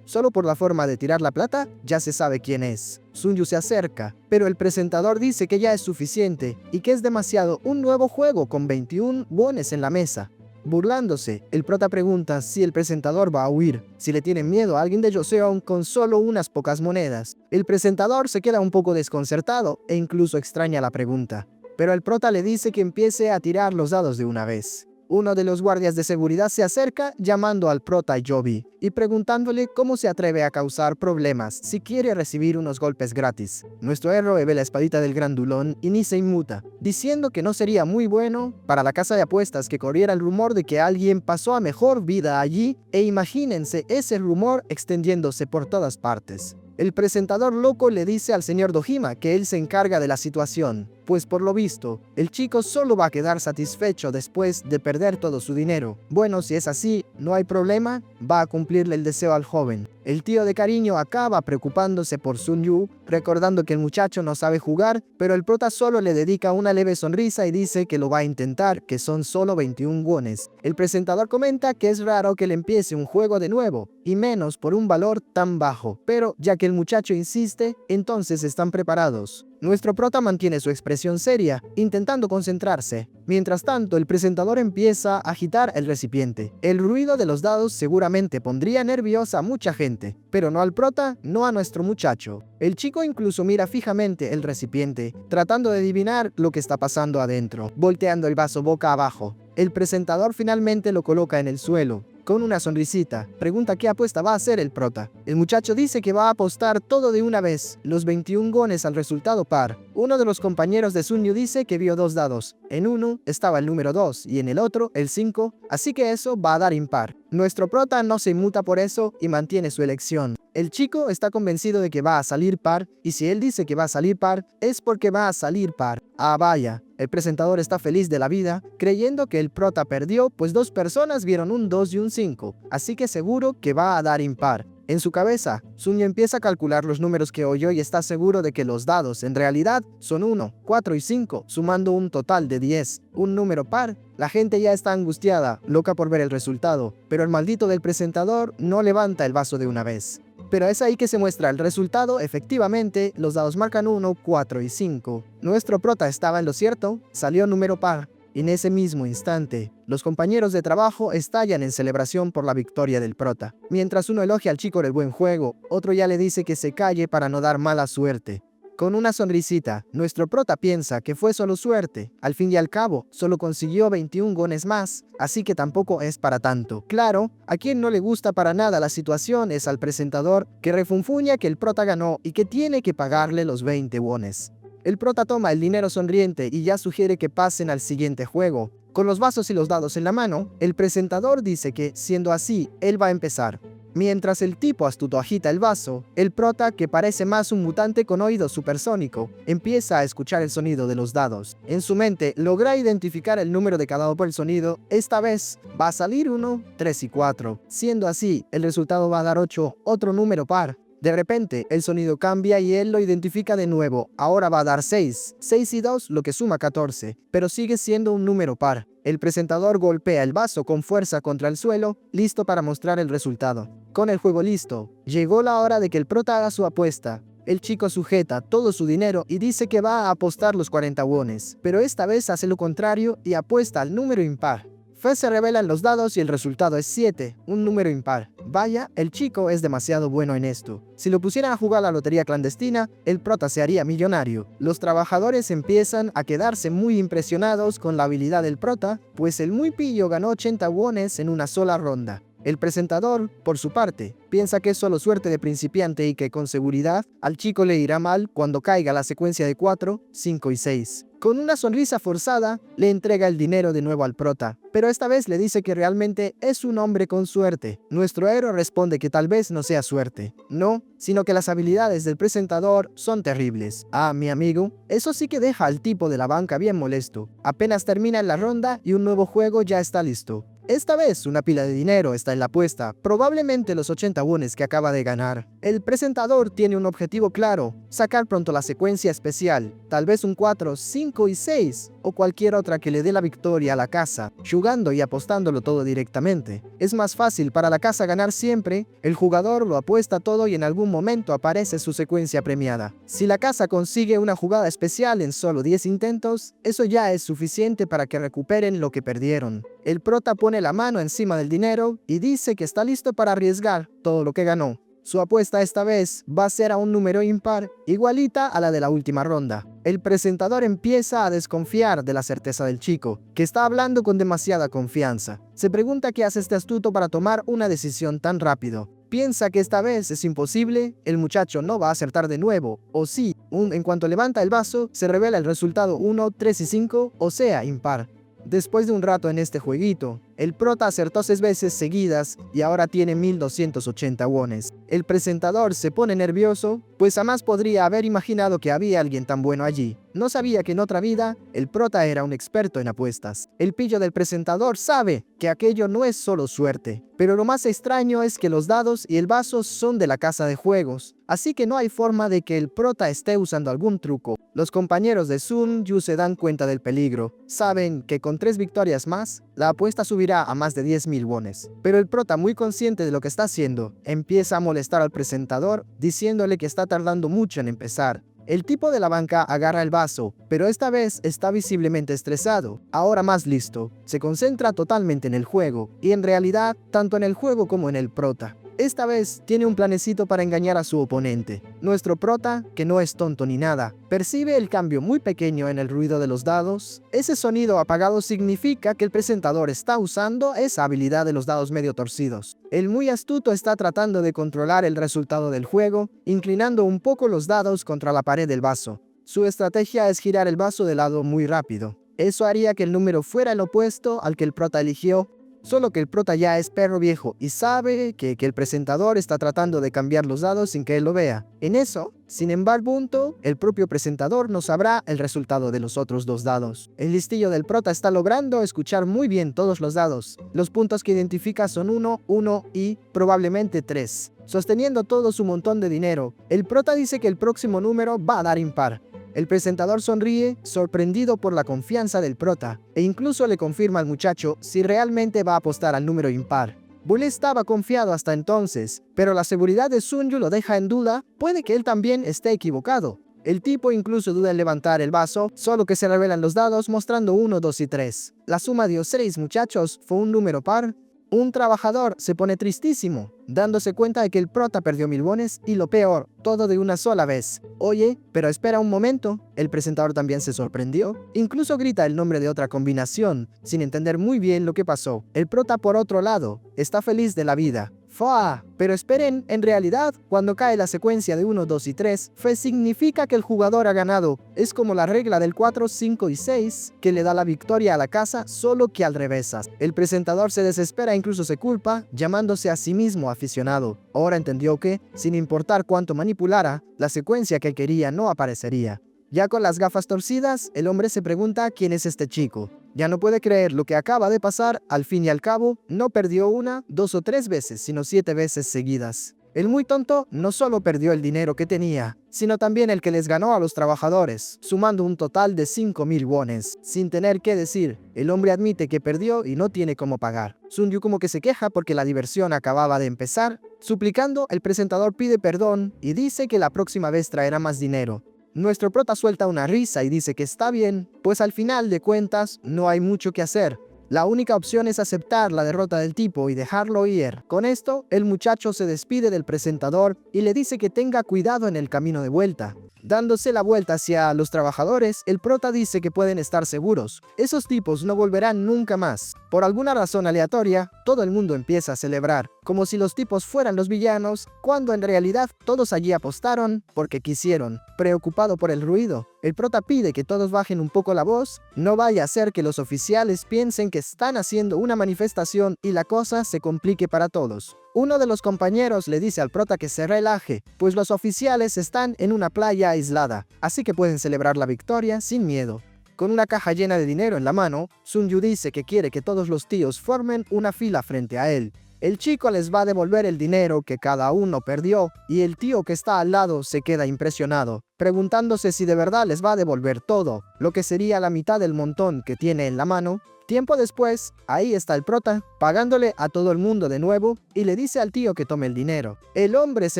Solo por la forma de tirar la plata, ya se sabe quién es. Sunyu se acerca, pero el presentador dice que ya es suficiente, y que es demasiado un nuevo juego con 21 wones en la mesa. Burlándose, el prota pregunta si el presentador va a huir, si le tiene miedo a alguien de Joseon con solo unas pocas monedas. El presentador se queda un poco desconcertado e incluso extraña la pregunta, pero el prota le dice que empiece a tirar los dados de una vez. Uno de los guardias de seguridad se acerca llamando al prota Yobi y preguntándole cómo se atreve a causar problemas si quiere recibir unos golpes gratis. Nuestro héroe ve la espadita del grandulón y ni se inmuta, diciendo que no sería muy bueno para la casa de apuestas que corriera el rumor de que alguien pasó a mejor vida allí, e imagínense ese rumor extendiéndose por todas partes. El presentador loco le dice al señor Dojima que él se encarga de la situación, pues por lo visto, el chico solo va a quedar satisfecho después de perder todo su dinero. Bueno, si es así, no hay problema, va a cumplirle el deseo al joven. El tío de cariño acaba preocupándose por Sunyu, recordando que el muchacho no sabe jugar, pero el prota solo le dedica una leve sonrisa y dice que lo va a intentar, que son solo 21 wones. El presentador comenta que es raro que le empiece un juego de nuevo, y menos por un valor tan bajo, pero ya que el muchacho insiste, entonces están preparados. Nuestro prota mantiene su expresión seria, intentando concentrarse. Mientras tanto, el presentador empieza a agitar el recipiente. El ruido de los dados seguramente pondría nerviosa a mucha gente, pero no al prota, no a nuestro muchacho. El chico incluso mira fijamente el recipiente, tratando de adivinar lo que está pasando adentro, volteando el vaso boca abajo. El presentador finalmente lo coloca en el suelo. Con una sonrisita, pregunta qué apuesta va a hacer el prota. El muchacho dice que va a apostar todo de una vez, los 21 wones al resultado par. Uno de los compañeros de Sunyu dice que vio 2 dados. En uno estaba el número 2 y en el otro el 5, así que eso va a dar impar. Nuestro prota no se inmuta por eso y mantiene su elección. El chico está convencido de que va a salir par, y si él dice que va a salir par, es porque va a salir par. Ah, vaya. El presentador está feliz de la vida, creyendo que el prota perdió, pues 2 personas vieron un 2 y un 5, así que seguro que va a dar impar. En su cabeza, Sunyu empieza a calcular los números que oyó y está seguro de que los dados en realidad son 1, 4 y 5, sumando un total de 10, un número par. La gente ya está angustiada, loca por ver el resultado, pero el maldito del presentador no levanta el vaso de una vez. Pero es ahí que se muestra el resultado. Efectivamente, los dados marcan 1, 4 y 5. Nuestro prota estaba en lo cierto, salió número par. En ese mismo instante, los compañeros de trabajo estallan en celebración por la victoria del prota. Mientras uno elogia al chico del buen juego, otro ya le dice que se calle para no dar mala suerte. Con una sonrisita, nuestro prota piensa que fue solo suerte. Al fin y al cabo, solo consiguió 21 wones más, así que tampoco es para tanto. Claro, a quien no le gusta para nada la situación es al presentador, que refunfuña que el prota ganó y que tiene que pagarle los 20 wones. El prota toma el dinero sonriente y ya sugiere que pasen al siguiente juego. Con los vasos y los dados en la mano, el presentador dice que, siendo así, él va a empezar. Mientras el tipo astuto agita el vaso, el prota, que parece más un mutante con oído supersónico, empieza a escuchar el sonido de los dados. En su mente logra identificar el número decadado por el sonido. Esta vez va a salir 1, 3 y 4. Siendo así, el resultado va a dar 8, otro número par. De repente, el sonido cambia y él lo identifica de nuevo. Ahora va a dar 6. 6 y 2, lo que suma 14, pero sigue siendo un número par. El presentador golpea el vaso con fuerza contra el suelo, listo para mostrar el resultado. Con el juego listo, llegó la hora de que el prota haga su apuesta. El chico sujeta todo su dinero y dice que va a apostar los 40 wones, pero esta vez hace lo contrario y apuesta al número impar. Fez se revelan los dados y el resultado es 7, un número impar. Vaya, el chico es demasiado bueno en esto. Si lo pusieran a jugar la lotería clandestina, el prota se haría millonario. Los trabajadores empiezan a quedarse muy impresionados con la habilidad del prota, pues el muy pillo ganó 80 wones en una sola ronda. El presentador, por su parte, piensa que es solo suerte de principiante y que con seguridad al chico le irá mal cuando caiga la secuencia de 4, 5 y 6. Con una sonrisa forzada, le entrega el dinero de nuevo al prota, pero esta vez le dice que realmente es un hombre con suerte. Nuestro héroe responde que tal vez no sea suerte, no, sino que las habilidades del presentador son terribles. Ah, mi amigo, eso sí que deja al tipo de la banca bien molesto. Apenas termina la ronda y un nuevo juego ya está listo. Esta vez una pila de dinero está en la apuesta, probablemente los 80 wones que acaba de ganar. El presentador tiene un objetivo claro, sacar pronto la secuencia especial, tal vez un 4, 5 y 6, o cualquier otra que le dé la victoria a la casa, jugando y apostándolo todo directamente. Es más fácil para la casa ganar siempre, el jugador lo apuesta todo y en algún momento aparece su secuencia premiada. Si la casa consigue una jugada especial en solo 10 intentos, eso ya es suficiente para que recuperen lo que perdieron. El prota pone la mano encima del dinero y dice que está listo para arriesgar todo lo que ganó. Su apuesta esta vez va a ser a un número impar, igualita a la de la última ronda. El presentador empieza a desconfiar de la certeza del chico, que está hablando con demasiada confianza. Se pregunta qué hace este astuto para tomar una decisión tan rápido. Piensa que esta vez es imposible, el muchacho no va a acertar de nuevo, o sí, en cuanto levanta el vaso, se revela el resultado 1, 3 y 5, o sea, impar. Después de un rato en este jueguito, el prota acertó 6 veces seguidas y ahora tiene 1280 wones. El presentador se pone nervioso, pues jamás podría haber imaginado que había alguien tan bueno allí. No sabía que en otra vida, el prota era un experto en apuestas. El pillo del presentador sabe que aquello no es solo suerte, pero lo más extraño es que los dados y el vaso son de la casa de juegos, así que no hay forma de que el prota esté usando algún truco. Los compañeros de Sun Yu se dan cuenta del peligro, saben que con 3 victorias más, la apuesta subirá a más de 10.000 wones. Pero el prota, muy consciente de lo que está haciendo, empieza a molestar al presentador, diciéndole que está tardando mucho en empezar. El tipo de la banca agarra el vaso, pero esta vez está visiblemente estresado, ahora más listo. Se concentra totalmente en el juego, y en realidad, tanto en el juego como en el prota. Esta vez tiene un planecito para engañar a su oponente. Nuestro prota, que no es tonto ni nada, percibe el cambio muy pequeño en el ruido de los dados. Ese sonido apagado significa que el presentador está usando esa habilidad de los dados medio torcidos. El muy astuto está tratando de controlar el resultado del juego, inclinando un poco los dados contra la pared del vaso. Su estrategia es girar el vaso de lado muy rápido. Eso haría que el número fuera el opuesto al que el prota eligió. Solo que el prota ya es perro viejo y sabe que el presentador está tratando de cambiar los dados sin que él lo vea. En eso, sin embargo, el propio presentador no sabrá el resultado de los otros 2 dados. El listillo del prota está logrando escuchar muy bien todos los dados. Los puntos que identifica son 1, 1 y probablemente 3. Sosteniendo todo su montón de dinero, el prota dice que el próximo número va a dar impar. El presentador sonríe, sorprendido por la confianza del prota, e incluso le confirma al muchacho si realmente va a apostar al número impar. Bull estaba confiado hasta entonces, pero la seguridad de Sun Yu lo deja en duda, puede que él también esté equivocado. El tipo incluso duda en levantar el vaso, solo que se revelan los dados mostrando 1, 2 y 3. La suma dio 6, muchachos, fue un número par. Un trabajador se pone tristísimo, dándose cuenta de que el prota perdió 1000 wones y lo peor, todo de una sola vez. Oye, pero espera un momento, el presentador también se sorprendió. Incluso grita el nombre de otra combinación, sin entender muy bien lo que pasó. El prota, por otro lado, está feliz de la vida. ¡Fua! Pero esperen, en realidad, cuando cae la secuencia de 1, 2 y 3, fe significa que el jugador ha ganado. Es como la regla del 4, 5 y 6, que le da la victoria a la casa, solo que al revés. El presentador se desespera e incluso se culpa, llamándose a sí mismo aficionado. Ahora entendió que, sin importar cuánto manipulara, la secuencia que quería no aparecería. Ya con las gafas torcidas, el hombre se pregunta quién es este chico. Ya no puede creer lo que acaba de pasar, al fin y al cabo, no perdió 1, 2 o 3 veces, sino 7 veces seguidas. El muy tonto no solo perdió el dinero que tenía, sino también el que les ganó a los trabajadores, sumando un total de 5.000 wones. Sin tener que decir, el hombre admite que perdió y no tiene cómo pagar. Sun-yu como que se queja porque la diversión acababa de empezar. Suplicando, el presentador pide perdón y dice que la próxima vez traerá más dinero. Nuestro prota suelta una risa y dice que está bien, pues al final de cuentas no hay mucho que hacer. La única opción es aceptar la derrota del tipo y dejarlo ir. Con esto, el muchacho se despide del presentador y le dice que tenga cuidado en el camino de vuelta. Dándose la vuelta hacia los trabajadores, el prota dice que pueden estar seguros. Esos tipos no volverán nunca más. Por alguna razón aleatoria, todo el mundo empieza a celebrar, como si los tipos fueran los villanos, cuando en realidad todos allí apostaron porque quisieron. Preocupado por el ruido, el prota pide que todos bajen un poco la voz, no vaya a ser que los oficiales piensen que están haciendo una manifestación y la cosa se complique para todos. Uno de los compañeros le dice al prota que se relaje, pues los oficiales están en una playa aislada, así que pueden celebrar la victoria sin miedo. Con una caja llena de dinero en la mano, Sun-yu dice que quiere que todos los tíos formen una fila frente a él. El chico les va a devolver el dinero que cada uno perdió y el tío que está al lado se queda impresionado, preguntándose si de verdad les va a devolver todo, lo que sería la mitad del montón que tiene en la mano. Tiempo después, ahí está el prota, pagándole a todo el mundo de nuevo y le dice al tío que tome el dinero. El hombre se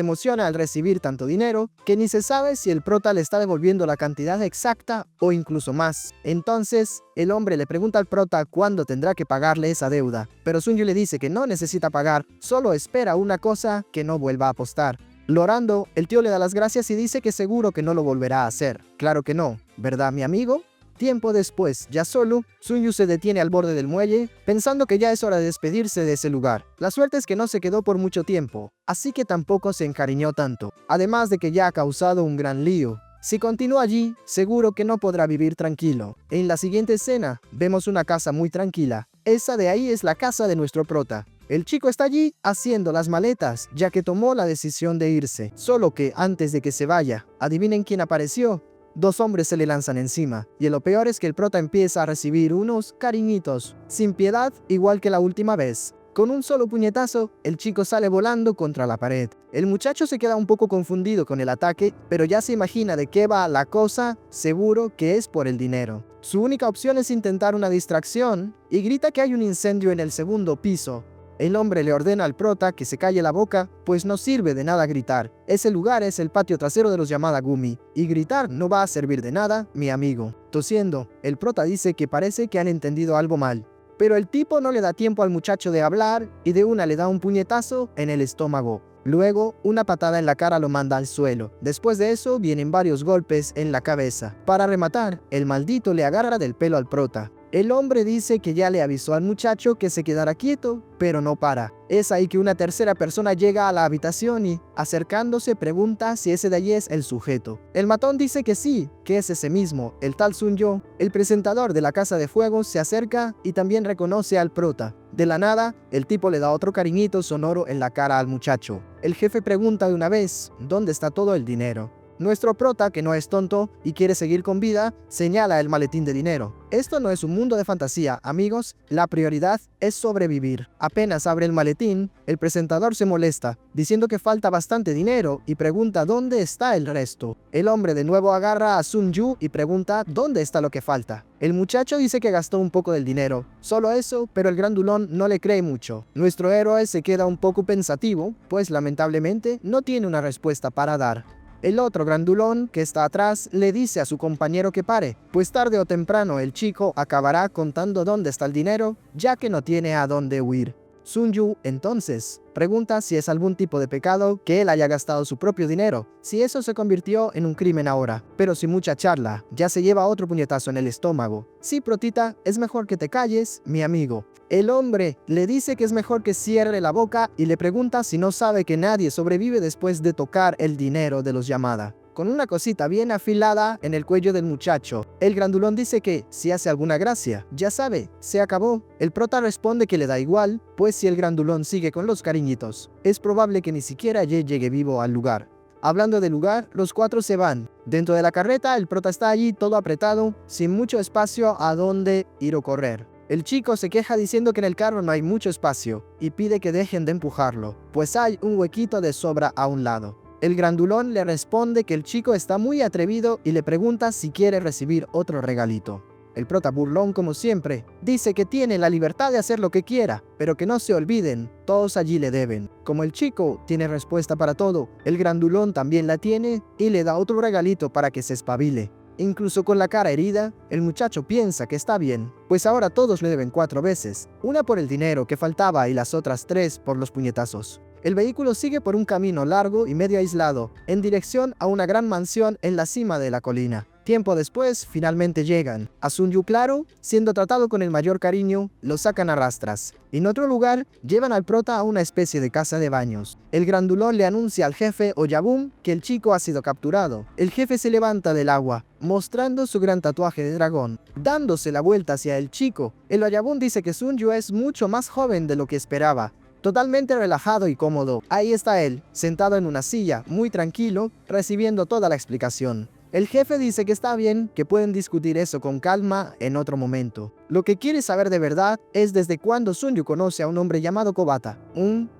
emociona al recibir tanto dinero que ni se sabe si el prota le está devolviendo la cantidad exacta o incluso más. Entonces, el hombre le pregunta al prota cuándo tendrá que pagarle esa deuda, pero Sun-yu le dice que no necesita pagar, solo espera una cosa: que no vuelva a apostar. Llorando, el tío le da las gracias y dice que seguro que no lo volverá a hacer. Claro que no, ¿verdad, mi amigo? Tiempo después, ya solo, Sun-yu se detiene al borde del muelle, pensando que ya es hora de despedirse de ese lugar. La suerte es que no se quedó por mucho tiempo, así que tampoco se encariñó tanto, además de que ya ha causado un gran lío. Si continúa allí, seguro que no podrá vivir tranquilo. En la siguiente escena, vemos una casa muy tranquila. Esa de ahí es la casa de nuestro prota. El chico está allí haciendo las maletas, ya que tomó la decisión de irse. Solo que antes de que se vaya, ¿adivinen quién apareció? Dos hombres se le lanzan encima, y lo peor es que el prota empieza a recibir unos cariñitos, sin piedad, igual que la última vez. Con un solo puñetazo, el chico sale volando contra la pared. El muchacho se queda un poco confundido con el ataque, pero ya se imagina de qué va la cosa, seguro que es por el dinero. Su única opción es intentar una distracción, y grita que hay un incendio en el segundo piso. El hombre le ordena al prota que se calle la boca, pues no sirve de nada gritar. Ese lugar es el patio trasero de los Yamada Gumi, y gritar no va a servir de nada, mi amigo. Tosiendo, el prota dice que parece que han entendido algo mal. Pero el tipo no le da tiempo al muchacho de hablar, y de una le da un puñetazo en el estómago. Luego, una patada en la cara lo manda al suelo. Después de eso, vienen varios golpes en la cabeza. Para rematar, el maldito le agarra del pelo al prota. El hombre dice que ya le avisó al muchacho que se quedara quieto, pero no para. Es ahí que una tercera persona llega a la habitación y, acercándose, pregunta si ese de allí es el sujeto. El matón dice que sí, que es ese mismo, el tal Sun-yu. El presentador de la casa de fuego se acerca y también reconoce al prota. De la nada, el tipo le da otro cariñito sonoro en la cara al muchacho. El jefe pregunta de una vez, ¿dónde está todo el dinero? Nuestro prota, que no es tonto y quiere seguir con vida, señala el maletín de dinero. Esto no es un mundo de fantasía, amigos, la prioridad es sobrevivir. Apenas abre el maletín, el presentador se molesta, diciendo que falta bastante dinero y pregunta dónde está el resto. El hombre de nuevo agarra a Sun-yu y pregunta dónde está lo que falta. El muchacho dice que gastó un poco del dinero, solo eso, pero el grandulón no le cree mucho. Nuestro héroe se queda un poco pensativo, pues lamentablemente no tiene una respuesta para dar. El otro grandulón, que está atrás, le dice a su compañero que pare, pues tarde o temprano el chico acabará contando dónde está el dinero, ya que no tiene a dónde huir. Sun-yu, entonces, pregunta si es algún tipo de pecado que él haya gastado su propio dinero, si eso se convirtió en un crimen ahora. Pero sin mucha charla, ya se lleva otro puñetazo en el estómago. Sí, protita, es mejor que te calles, mi amigo. El hombre le dice que es mejor que cierre la boca y le pregunta si no sabe que nadie sobrevive después de tocar el dinero de los Yamada. Con una cosita bien afilada en el cuello del muchacho, el grandulón dice que si hace alguna gracia, ya sabe, se acabó. El prota responde que le da igual, pues si el grandulón sigue con los cariñitos, es probable que ni siquiera llegue vivo al lugar. Hablando del lugar, los cuatro se van. Dentro de la carreta, el prota está allí todo apretado, sin mucho espacio a donde ir o correr. El chico se queja diciendo que en el carro no hay mucho espacio y pide que dejen de empujarlo, pues hay un huequito de sobra a un lado. El grandulón le responde que el chico está muy atrevido y le pregunta si quiere recibir otro regalito. El prota burlón, como siempre, dice que tiene la libertad de hacer lo que quiera, pero que no se olviden, todos allí le deben. Como el chico tiene respuesta para todo, el grandulón también la tiene y le da otro regalito para que se espabile. Incluso con la cara herida, el muchacho piensa que está bien, pues ahora todos le deben 4 veces, una por el dinero que faltaba y las otras 3 por los puñetazos. El vehículo sigue por un camino largo y medio aislado, en dirección a una gran mansión en la cima de la colina. Tiempo después, finalmente llegan. A Sun Yu, claro, siendo tratado con el mayor cariño, lo sacan a rastras. En otro lugar, llevan al prota a una especie de casa de baños. El grandulón le anuncia al jefe Oyabun que el chico ha sido capturado. El jefe se levanta del agua, mostrando su gran tatuaje de dragón. Dándose la vuelta hacia el chico, el Oyabun dice que Sun Yu es mucho más joven de lo que esperaba. Totalmente relajado y cómodo, ahí está él, sentado en una silla, muy tranquilo, recibiendo toda la explicación. El jefe dice que está bien, que pueden discutir eso con calma en otro momento. Lo que quiere saber de verdad es desde cuándo Sun Yu conoce a un hombre llamado Kobata.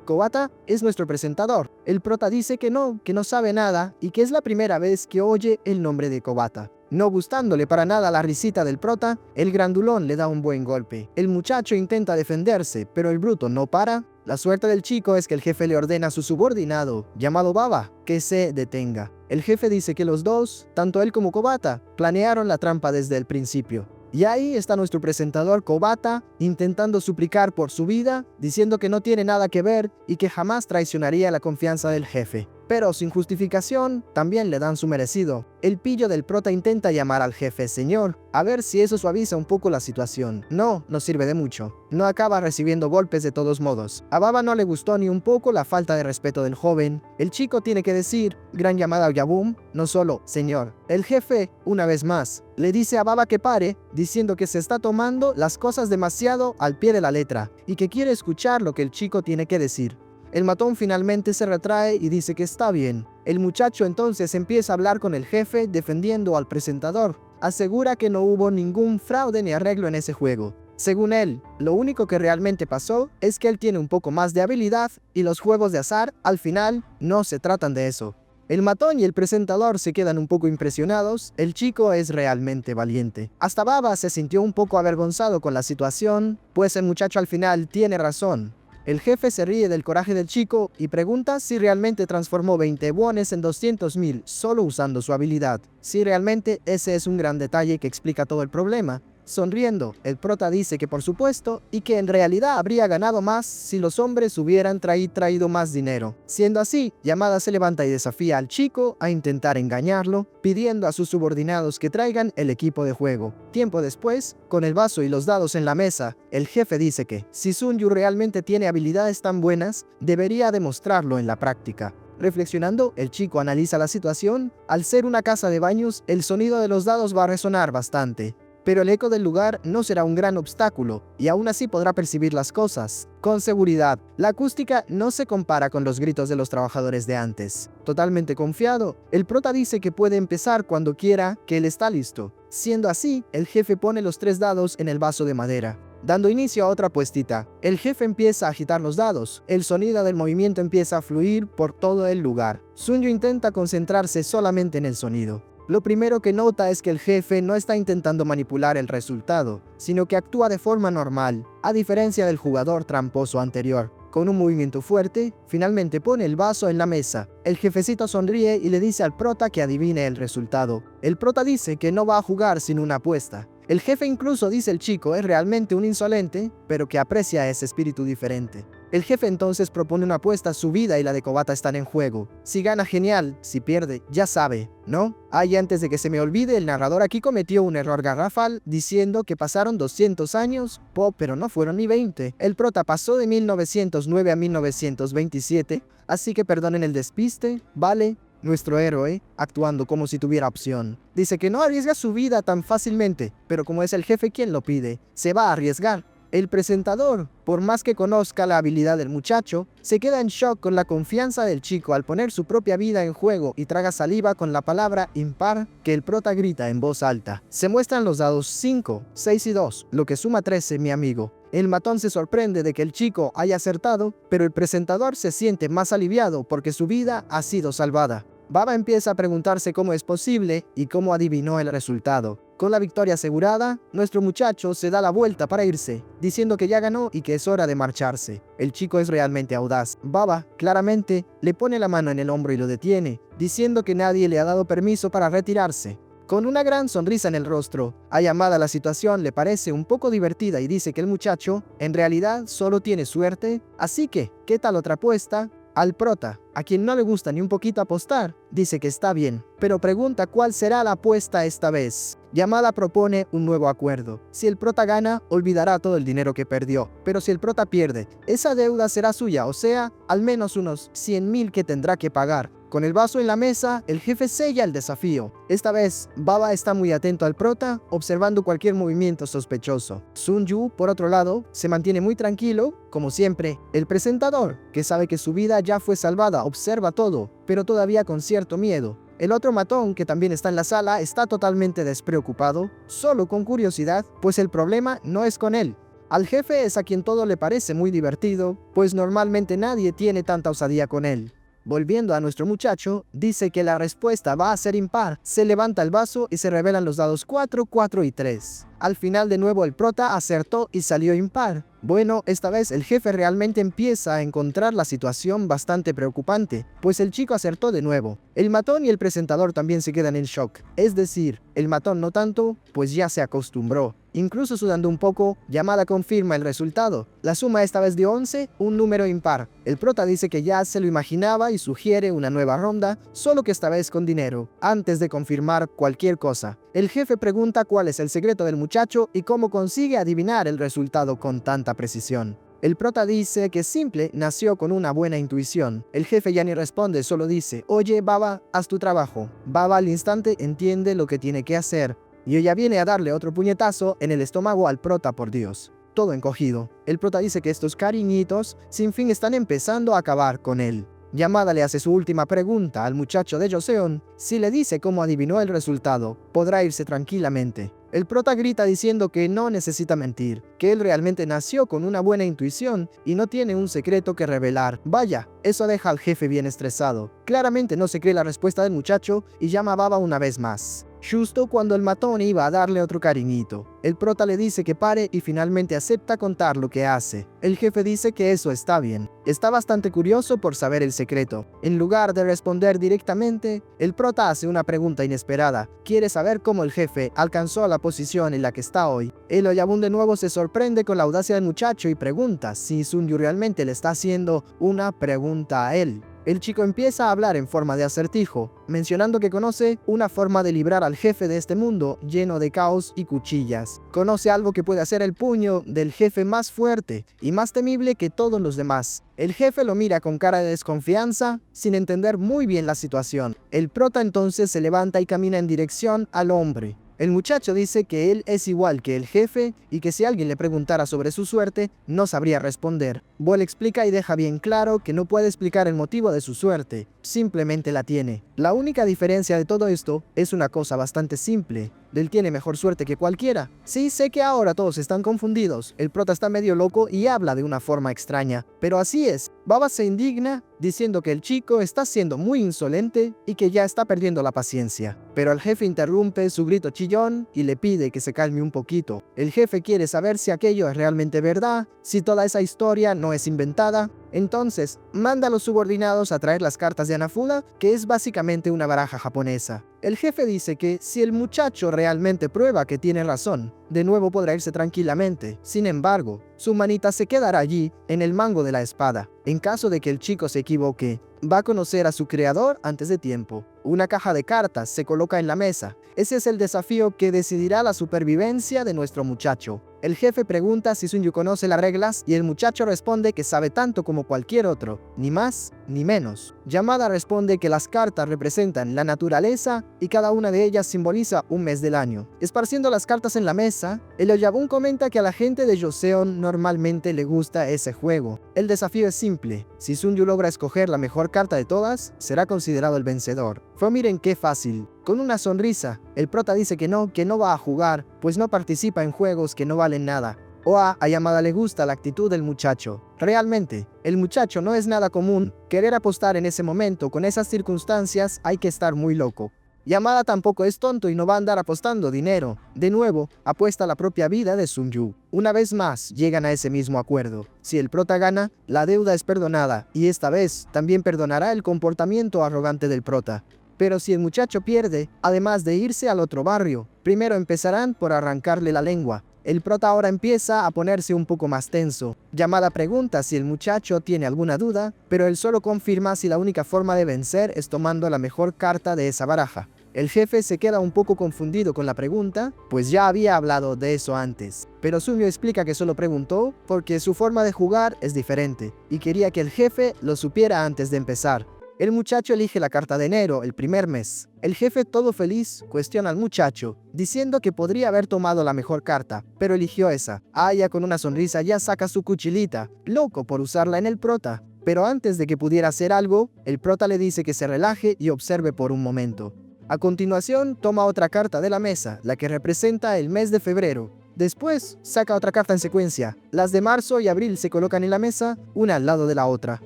Kobata es nuestro presentador. El prota dice que no sabe nada y que es la primera vez que oye el nombre de Kobata. No gustándole para nada la risita del prota, el grandulón le da un buen golpe. El muchacho intenta defenderse, pero el bruto no para. La suerte del chico es que el jefe le ordena a su subordinado, llamado Baba, que se detenga. El jefe dice que los dos, tanto él como Kobata, planearon la trampa desde el principio. Y ahí está nuestro presentador Kobata, intentando suplicar por su vida, diciendo que no tiene nada que ver y que jamás traicionaría la confianza del jefe. Pero sin justificación, también le dan su merecido. El pillo del prota intenta llamar al jefe señor, a ver si eso suaviza un poco la situación. No sirve de mucho. No acaba recibiendo golpes de todos modos. A Baba no le gustó ni un poco la falta de respeto del joven. El chico tiene que decir, gran llamada a Oyabun, no solo señor. El jefe, una vez más, le dice a Baba que pare, diciendo que se está tomando las cosas demasiado al pie de la letra y que quiere escuchar lo que el chico tiene que decir. El matón finalmente se retrae y dice que está bien. El muchacho entonces empieza a hablar con el jefe defendiendo al presentador. Asegura que no hubo ningún fraude ni arreglo en ese juego. Según él, lo único que realmente pasó es que él tiene un poco más de habilidad y los juegos de azar, al final, no se tratan de eso. El matón y el presentador se quedan un poco impresionados, el chico es realmente valiente. Hasta Baba se sintió un poco avergonzado con la situación, pues el muchacho al final tiene razón. El jefe se ríe del coraje del chico y pregunta si realmente transformó 20 wones en 200.000 solo usando su habilidad. Si realmente ese es un gran detalle que explica todo el problema. Sonriendo, el prota dice que por supuesto y que en realidad habría ganado más si los hombres hubieran traído más dinero. Siendo así, Yamada se levanta y desafía al chico a intentar engañarlo, pidiendo a sus subordinados que traigan el equipo de juego. Tiempo después, con el vaso y los dados en la mesa, el jefe dice que, si Sun Yu realmente tiene habilidades tan buenas, debería demostrarlo en la práctica. Reflexionando, el chico analiza la situación. Al ser una casa de baños, el sonido de los dados va a resonar bastante. Pero el eco del lugar no será un gran obstáculo, y aún así podrá percibir las cosas. Con seguridad, la acústica no se compara con los gritos de los trabajadores de antes. Totalmente confiado, el prota dice que puede empezar cuando quiera, que él está listo. Siendo así, el jefe pone los 3 dados en el vaso de madera, dando inicio a otra apuestita. El jefe empieza a agitar los dados, el sonido del movimiento empieza a fluir por todo el lugar. Sun Yu intenta concentrarse solamente en el sonido. Lo primero que nota es que el jefe no está intentando manipular el resultado, sino que actúa de forma normal, a diferencia del jugador tramposo anterior. Con un movimiento fuerte, finalmente pone el vaso en la mesa. El jefecito sonríe y le dice al prota que adivine el resultado. El prota dice que no va a jugar sin una apuesta. El jefe incluso dice el chico es realmente un insolente, pero que aprecia ese espíritu diferente. El jefe entonces propone una apuesta, su vida y la de Kobata están en juego. Si gana, genial, si pierde, ya sabe, ¿no? Y antes de que se me olvide, el narrador aquí cometió un error garrafal diciendo que pasaron 200 años, pero no fueron ni 20. El prota pasó de 1909 a 1927, así que perdonen el despiste, ¿vale? Nuestro héroe, actuando como si tuviera opción, dice que no arriesga su vida tan fácilmente, pero como es el jefe quien lo pide, se va a arriesgar. El presentador, por más que conozca la habilidad del muchacho, se queda en shock con la confianza del chico al poner su propia vida en juego y traga saliva con la palabra impar que el prota grita en voz alta. Se muestran los dados 5, 6 y 2, lo que suma 13, mi amigo. El matón se sorprende de que el chico haya acertado, pero el presentador se siente más aliviado porque su vida ha sido salvada. Baba empieza a preguntarse cómo es posible y cómo adivinó el resultado. Con la victoria asegurada, nuestro muchacho se da la vuelta para irse, diciendo que ya ganó y que es hora de marcharse. El chico es realmente audaz. Baba, claramente, le pone la mano en el hombro y lo detiene, diciendo que nadie le ha dado permiso para retirarse. Con una gran sonrisa en el rostro, a Yamada la situación le parece un poco divertida y dice que el muchacho, en realidad, solo tiene suerte. Así que, ¿qué tal otra apuesta? Al prota, a quien no le gusta ni un poquito apostar, dice que está bien, pero pregunta cuál será la apuesta esta vez. Yamada propone un nuevo acuerdo. Si el prota gana, olvidará todo el dinero que perdió, pero si el prota pierde, esa deuda será suya, o sea, al menos unos 100.000 que tendrá que pagar. Con el vaso en la mesa, el jefe sella el desafío. Esta vez, Baba está muy atento al prota, observando cualquier movimiento sospechoso. Sun Yu, por otro lado, se mantiene muy tranquilo, como siempre. El presentador, que sabe que su vida ya fue salvada, observa todo, pero todavía con cierto miedo. El otro matón, que también está en la sala, está totalmente despreocupado, solo con curiosidad, pues el problema no es con él. Al jefe es a quien todo le parece muy divertido, pues normalmente nadie tiene tanta osadía con él. Volviendo a nuestro muchacho, dice que la respuesta va a ser impar. Se levanta el vaso y se revelan los dados 4, 4 y 3. Al final de nuevo el prota acertó y salió impar. Bueno, esta vez el jefe realmente empieza a encontrar la situación bastante preocupante, pues el chico acertó de nuevo. El matón y el presentador también se quedan en shock. Es decir, el matón no tanto, pues ya se acostumbró. Incluso sudando un poco, Yamada confirma el resultado. La suma esta vez de 11, un número impar. El prota dice que ya se lo imaginaba y sugiere una nueva ronda, solo que esta vez con dinero, antes de confirmar cualquier cosa. El jefe pregunta cuál es el secreto del muchacho y cómo consigue adivinar el resultado con tanta precisión. El prota dice que simple nació con una buena intuición. El jefe ya ni responde, solo dice, oye Baba, haz tu trabajo. Baba al instante entiende lo que tiene que hacer. Y ella viene a darle otro puñetazo en el estómago al prota, por Dios. Todo encogido. El prota dice que estos cariñitos sin fin están empezando a acabar con él. Yamada le hace su última pregunta al muchacho de Joseon. Si le dice cómo adivinó el resultado, podrá irse tranquilamente. El prota grita diciendo que no necesita mentir, que él realmente nació con una buena intuición y no tiene un secreto que revelar. Vaya, eso deja al jefe bien estresado. Claramente no se cree la respuesta del muchacho y llama a Baba una vez más. Justo cuando el matón iba a darle otro cariñito. El prota le dice que pare y finalmente acepta contar lo que hace. El jefe dice que eso está bien. Está bastante curioso por saber el secreto. En lugar de responder directamente, el prota hace una pregunta inesperada. Quiere saber cómo el jefe alcanzó la posición en la que está hoy. El Oyabun de nuevo se sorprende con la audacia del muchacho y pregunta si Sun Yu realmente le está haciendo una pregunta a él. El chico empieza a hablar en forma de acertijo, mencionando que conoce una forma de librar al jefe de este mundo lleno de caos y cuchillas. Conoce algo que puede hacer el puño del jefe más fuerte y más temible que todos los demás. El jefe lo mira con cara de desconfianza, sin entender muy bien la situación. El prota entonces se levanta y camina en dirección al hombre. El muchacho dice que él es igual que el jefe y que si alguien le preguntara sobre su suerte, no sabría responder. Bo le explica y deja bien claro que no puede explicar el motivo de su suerte, simplemente la tiene. La única diferencia de todo esto es una cosa bastante simple. Él tiene mejor suerte que cualquiera. Sí, sé que ahora todos están confundidos. El prota está medio loco y habla de una forma extraña. Pero así es. Baba se indigna diciendo que el chico está siendo muy insolente y que ya está perdiendo la paciencia. Pero el jefe interrumpe su grito chillón y le pide que se calme un poquito. El jefe quiere saber si aquello es realmente verdad, si toda esa historia no es inventada. Entonces, manda a los subordinados a traer las cartas de Hanafuda, que es básicamente una baraja japonesa. El jefe dice que si el muchacho realmente prueba que tiene razón, de nuevo podrá irse tranquilamente. Sin embargo, su manita se quedará allí, en el mango de la espada. En caso de que el chico se equivoque, va a conocer a su creador antes de tiempo. Una caja de cartas se coloca en la mesa. Ese es el desafío que decidirá la supervivencia de nuestro muchacho. El jefe pregunta si Sun Yu conoce las reglas y el muchacho responde que sabe tanto como cualquier otro, ni más ni menos. Yamada responde que las cartas representan la naturaleza y cada una de ellas simboliza un mes del año. Esparciendo las cartas en la mesa, el Oyabun comenta que a la gente de Joseon normalmente le gusta ese juego. El desafío es simple: si Sunju logra escoger la mejor carta de todas, será considerado el vencedor. Fue miren qué fácil. Con una sonrisa, el prota dice que no va a jugar, pues no participa en juegos que no valen nada. A Yamada le gusta la actitud del muchacho. Realmente, el muchacho no es nada común. Querer apostar en ese momento con esas circunstancias hay que estar muy loco. Yamada tampoco es tonto y no va a andar apostando dinero. De nuevo, apuesta la propia vida de Sunju. Una vez más, llegan a ese mismo acuerdo. Si el prota gana, la deuda es perdonada, y esta vez también perdonará el comportamiento arrogante del prota. Pero si el muchacho pierde, además de irse al otro barrio, primero empezarán por arrancarle la lengua. El prota ahora empieza a ponerse un poco más tenso. Yamada pregunta si el muchacho tiene alguna duda, pero él solo confirma si la única forma de vencer es tomando la mejor carta de esa baraja. El jefe se queda un poco confundido con la pregunta, pues ya había hablado de eso antes. Pero Sunju explica que solo preguntó porque su forma de jugar es diferente, y quería que el jefe lo supiera antes de empezar. El muchacho elige la carta de enero, el primer mes. El jefe, todo feliz, cuestiona al muchacho, diciendo que podría haber tomado la mejor carta, pero eligió esa. Aya con una sonrisa ya saca su cuchillita, loco por usarla en el prota. Pero antes de que pudiera hacer algo, el prota le dice que se relaje y observe por un momento. A continuación, toma otra carta de la mesa, la que representa el mes de febrero. Después, saca otra carta en secuencia. Las de marzo y abril se colocan en la mesa, una al lado de la otra.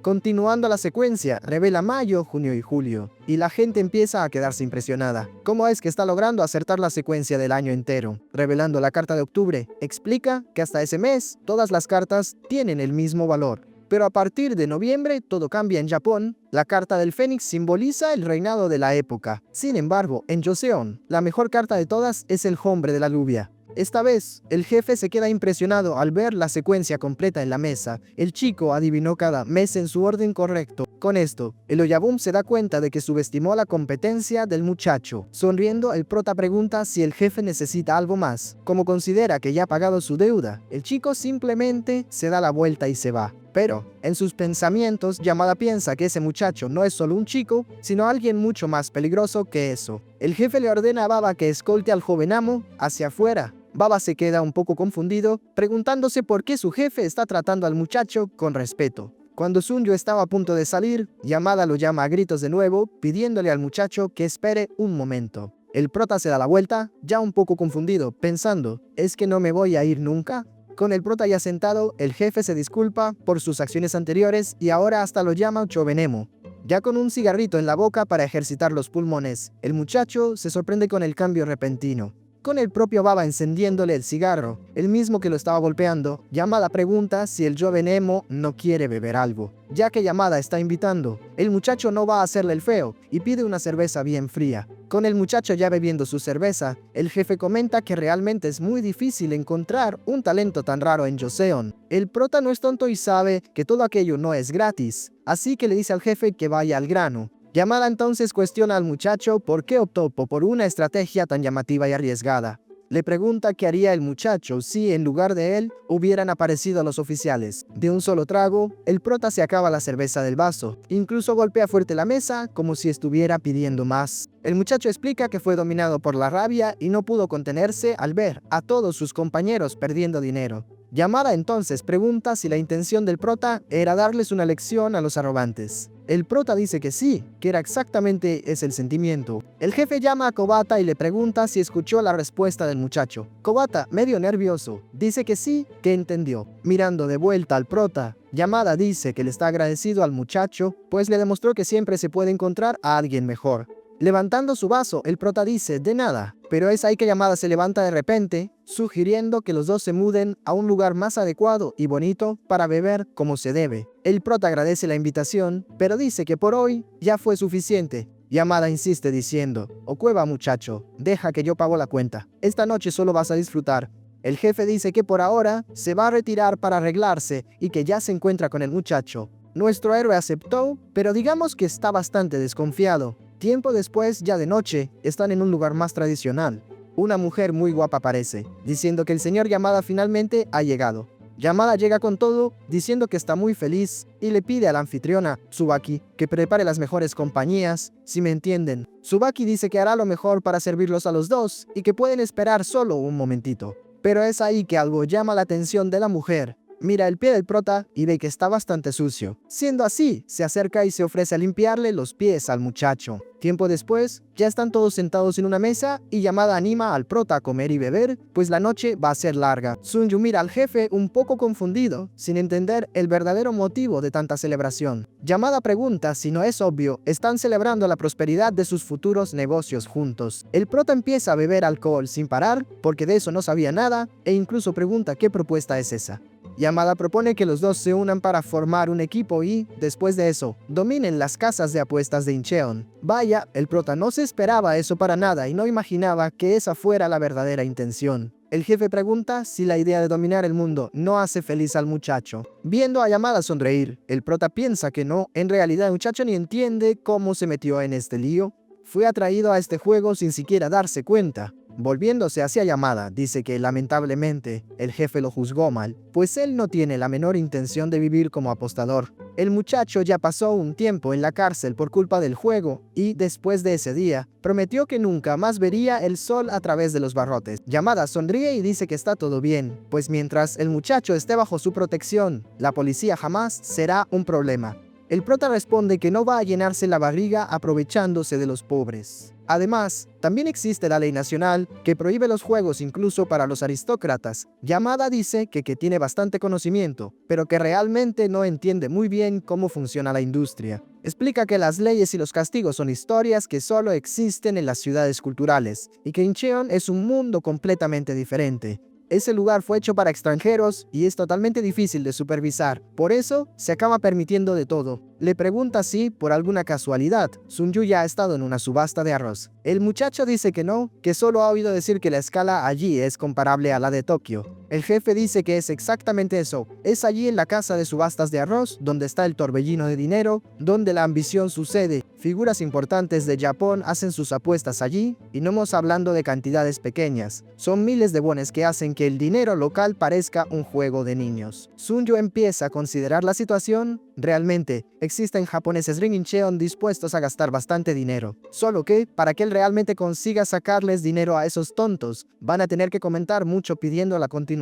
Continuando la secuencia, revela mayo, junio y julio, y la gente empieza a quedarse impresionada. ¿Cómo es que está logrando acertar la secuencia del año entero? Revelando la carta de octubre, explica que hasta ese mes todas las cartas tienen el mismo valor. Pero a partir de noviembre todo cambia en Japón. La carta del Fénix simboliza el reinado de la época. Sin embargo, en Joseon, la mejor carta de todas es el hombre de la lluvia. Esta vez, el jefe se queda impresionado al ver la secuencia completa en la mesa. El chico adivinó cada mes en su orden correcto. Con esto, el Oyabun se da cuenta de que subestimó la competencia del muchacho. Sonriendo, el prota pregunta si el jefe necesita algo más. Como considera que ya ha pagado su deuda, el chico simplemente se da la vuelta y se va. Pero, en sus pensamientos, Yamada piensa que ese muchacho no es solo un chico, sino alguien mucho más peligroso que eso. El jefe le ordena a Baba que escolte al joven amo hacia afuera. Baba se queda un poco confundido, preguntándose por qué su jefe está tratando al muchacho con respeto. Cuando Sunju estaba a punto de salir, Yamada lo llama a gritos de nuevo, pidiéndole al muchacho que espere un momento. El prota se da la vuelta, ya un poco confundido, pensando, ¿es que no me voy a ir nunca? Con el prota ya sentado, el jefe se disculpa por sus acciones anteriores y ahora hasta lo llama Chovenemo. Ya con un cigarrito en la boca para ejercitar los pulmones, el muchacho se sorprende con el cambio repentino. Con el propio Baba encendiéndole el cigarro, el mismo que lo estaba golpeando, Yamada pregunta si el joven emo no quiere beber algo. Ya que Yamada está invitando, el muchacho no va a hacerle el feo y pide una cerveza bien fría. Con el muchacho ya bebiendo su cerveza, el jefe comenta que realmente es muy difícil encontrar un talento tan raro en Joseon. El prota no es tonto y sabe que todo aquello no es gratis, así que le dice al jefe que vaya al grano. Yamada entonces cuestiona al muchacho por qué optó por una estrategia tan llamativa y arriesgada. Le pregunta qué haría el muchacho si en lugar de él hubieran aparecido los oficiales. De un solo trago, el prota se acaba la cerveza del vaso. Incluso golpea fuerte la mesa como si estuviera pidiendo más. El muchacho explica que fue dominado por la rabia y no pudo contenerse al ver a todos sus compañeros perdiendo dinero. Yamada entonces pregunta si la intención del prota era darles una lección a los arrogantes. El prota dice que sí, que era exactamente ese el sentimiento. El jefe llama a Kobata y le pregunta si escuchó la respuesta del muchacho. Kobata, medio nervioso, dice que sí, que entendió. Mirando de vuelta al prota, Yamada dice que le está agradecido al muchacho, pues le demostró que siempre se puede encontrar a alguien mejor. Levantando su vaso, el prota dice, de nada, pero es ahí que Yamada se levanta de repente, sugiriendo que los dos se muden a un lugar más adecuado y bonito para beber como se debe. El prota agradece la invitación, pero dice que por hoy ya fue suficiente. Yamada insiste diciendo, Okueba muchacho, deja que yo pago la cuenta. Esta noche solo vas a disfrutar. El jefe dice que por ahora se va a retirar para arreglarse y que ya se encuentra con el muchacho. Nuestro héroe aceptó, pero digamos que está bastante desconfiado. Tiempo después, ya de noche, están en un lugar más tradicional. Una mujer muy guapa aparece, diciendo que el señor Yamada finalmente ha llegado. Yamada llega con todo, diciendo que está muy feliz y le pide a la anfitriona, Tsubaki, que prepare las mejores compañías, si me entienden. Tsubaki dice que hará lo mejor para servirlos a los dos y que pueden esperar solo un momentito. Pero es ahí que algo llama la atención de la mujer. Mira el pie del prota y ve que está bastante sucio. Siendo así, se acerca y se ofrece a limpiarle los pies al muchacho. Tiempo después, ya están todos sentados en una mesa y Yamada anima al prota a comer y beber, pues la noche va a ser larga. Sunju mira al jefe un poco confundido, sin entender el verdadero motivo de tanta celebración. Yamada pregunta si no es obvio, están celebrando la prosperidad de sus futuros negocios juntos. El prota empieza a beber alcohol sin parar, porque de eso no sabía nada, e incluso pregunta qué propuesta es esa. Yamada propone que los dos se unan para formar un equipo y, después de eso, dominen las casas de apuestas de Incheon. Vaya, el prota no se esperaba eso para nada y no imaginaba que esa fuera la verdadera intención. El jefe pregunta si la idea de dominar el mundo no hace feliz al muchacho. Viendo a Yamada sonreír, el prota piensa que no, en realidad el muchacho ni entiende cómo se metió en este lío. Fue atraído a este juego sin siquiera darse cuenta. Volviéndose hacia Yamada, dice que lamentablemente el jefe lo juzgó mal, pues él no tiene la menor intención de vivir como apostador. El muchacho ya pasó un tiempo en la cárcel por culpa del juego y, después de ese día, prometió que nunca más vería el sol a través de los barrotes. Yamada sonríe y dice que está todo bien, pues mientras el muchacho esté bajo su protección, la policía jamás será un problema. El prota responde que no va a llenarse la barriga aprovechándose de los pobres. Además, también existe la ley nacional que prohíbe los juegos incluso para los aristócratas. Yamada dice que tiene bastante conocimiento, pero que realmente no entiende muy bien cómo funciona la industria. Explica que las leyes y los castigos son historias que solo existen en las ciudades culturales, y que Incheon es un mundo completamente diferente. Ese lugar fue hecho para extranjeros y es totalmente difícil de supervisar, por eso se acaba permitiendo de todo. Le pregunta si, por alguna casualidad, Sunju ya ha estado en una subasta de arroz. El muchacho dice que no, que solo ha oído decir que la escala allí es comparable a la de Tokio. El jefe dice que es exactamente eso. Es allí en la casa de subastas de arroz donde está el torbellino de dinero, donde la ambición sucede. Figuras importantes de Japón hacen sus apuestas allí, y no estamos hablando de cantidades pequeñas. Son miles de wones que hacen que el dinero local parezca un juego de niños. Sunju empieza a considerar la situación. Realmente, existen japoneses en Incheon dispuestos a gastar bastante dinero. Solo que, para que él realmente consiga sacarles dinero a esos tontos, van a tener que comentar mucho pidiendo la continuación.